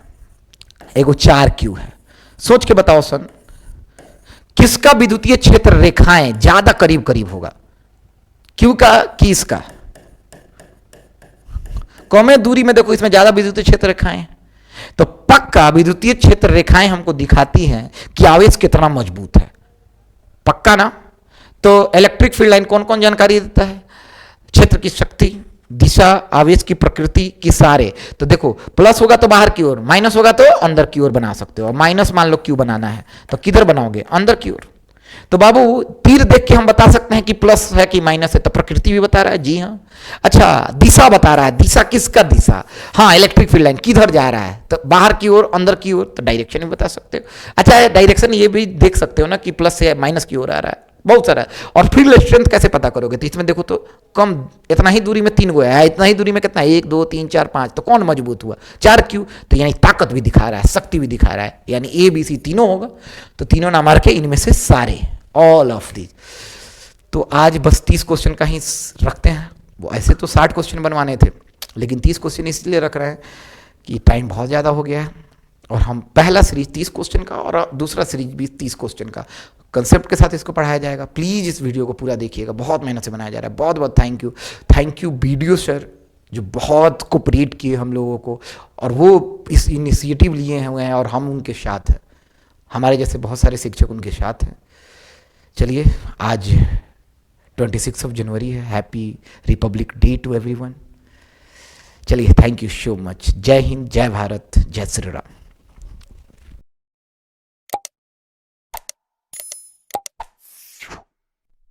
Speaker 1: एगो 4 क्यू है, सोच के बताओ सन, किसका विद्युतीय क्षेत्र रेखाएं ज्यादा करीब करीब होगा, क्यू का कि इसका? कम दूरी में देखो इसमें ज्यादा विद्युतीय क्षेत्र रेखाएं हैं, तो पक्का विद्युतीय क्षेत्र रेखाएं हमको दिखाती हैं कि आवेश कितना मजबूत है, पक्का ना? तो इलेक्ट्रिक फील्ड लाइन कौन कौन जानकारी देता है? क्षेत्र की शक्ति, दिशा, आवेश की प्रकृति की सारे। तो देखो प्लस होगा तो बाहर की ओर, माइनस होगा तो अंदर की ओर बना सकते हो। माइनस मान लो क्यू बनाना है तो किधर बनाओगे? अंदर की ओर। तो बाबू तीर देख के हम बता सकते हैं कि प्लस है कि माइनस है, तो प्रकृति भी बता रहा है, जी हाँ। अच्छा दिशा बता रहा है, दिशा किसका दिशा? हाँ इलेक्ट्रिक फील्ड लाइन किधर जा रहा है, तो बाहर की ओर, अंदर की ओर, तो डायरेक्शन भी बता सकते हो। अच्छा डायरेक्शन ये भी देख सकते हो ना कि प्लस से माइनस की ओर आ रहा है, बहुत सारा है। और फील्ड स्ट्रेंथ कैसे पता करोगे? तो इसमें देखो तो कम, इतना ही दूरी में 3 गो है, इतना ही दूरी में कितना है, 1 2 3 4 5, तो कौन मजबूत हुआ? 4 क्यू, तो यानी ताकत भी दिखा रहा है, शक्ति भी दिखा रहा है, यानी ए बी सी तीनों होगा, तो तीनों ना मार के इनमें से सारे, ऑल ऑफ दीज। तो आज बस 30 क्वेश्चन का ही रखते हैं, वो ऐसे तो 60 क्वेश्चन बनवाने थे, लेकिन 30 क्वेश्चन इसलिए रख रहे हैं कि टाइम बहुत ज़्यादा हो गया है, और हम पहला सीरीज 30 क्वेश्चन का और दूसरा सीरीज भी 30 क्वेश्चन का कंसेप्ट के साथ इसको पढ़ाया जाएगा। प्लीज़ इस वीडियो को पूरा देखिएगा, बहुत मेहनत से बनाया जा रहा है। बहुत बहुत थैंक यू वीडियो सर, जो बहुत कोऑपरेट किए हम लोगों को, और वो इस इनिशिएटिव लिए हुए हैं और हम उनके साथ हैं, हमारे जैसे बहुत सारे शिक्षक उनके साथ हैं। चलिए आज 26 जनवरी है, happy republic day to everyone. चलिए थैंक यू सो मच। जय हिंद, जय भारत, जय श्री राम।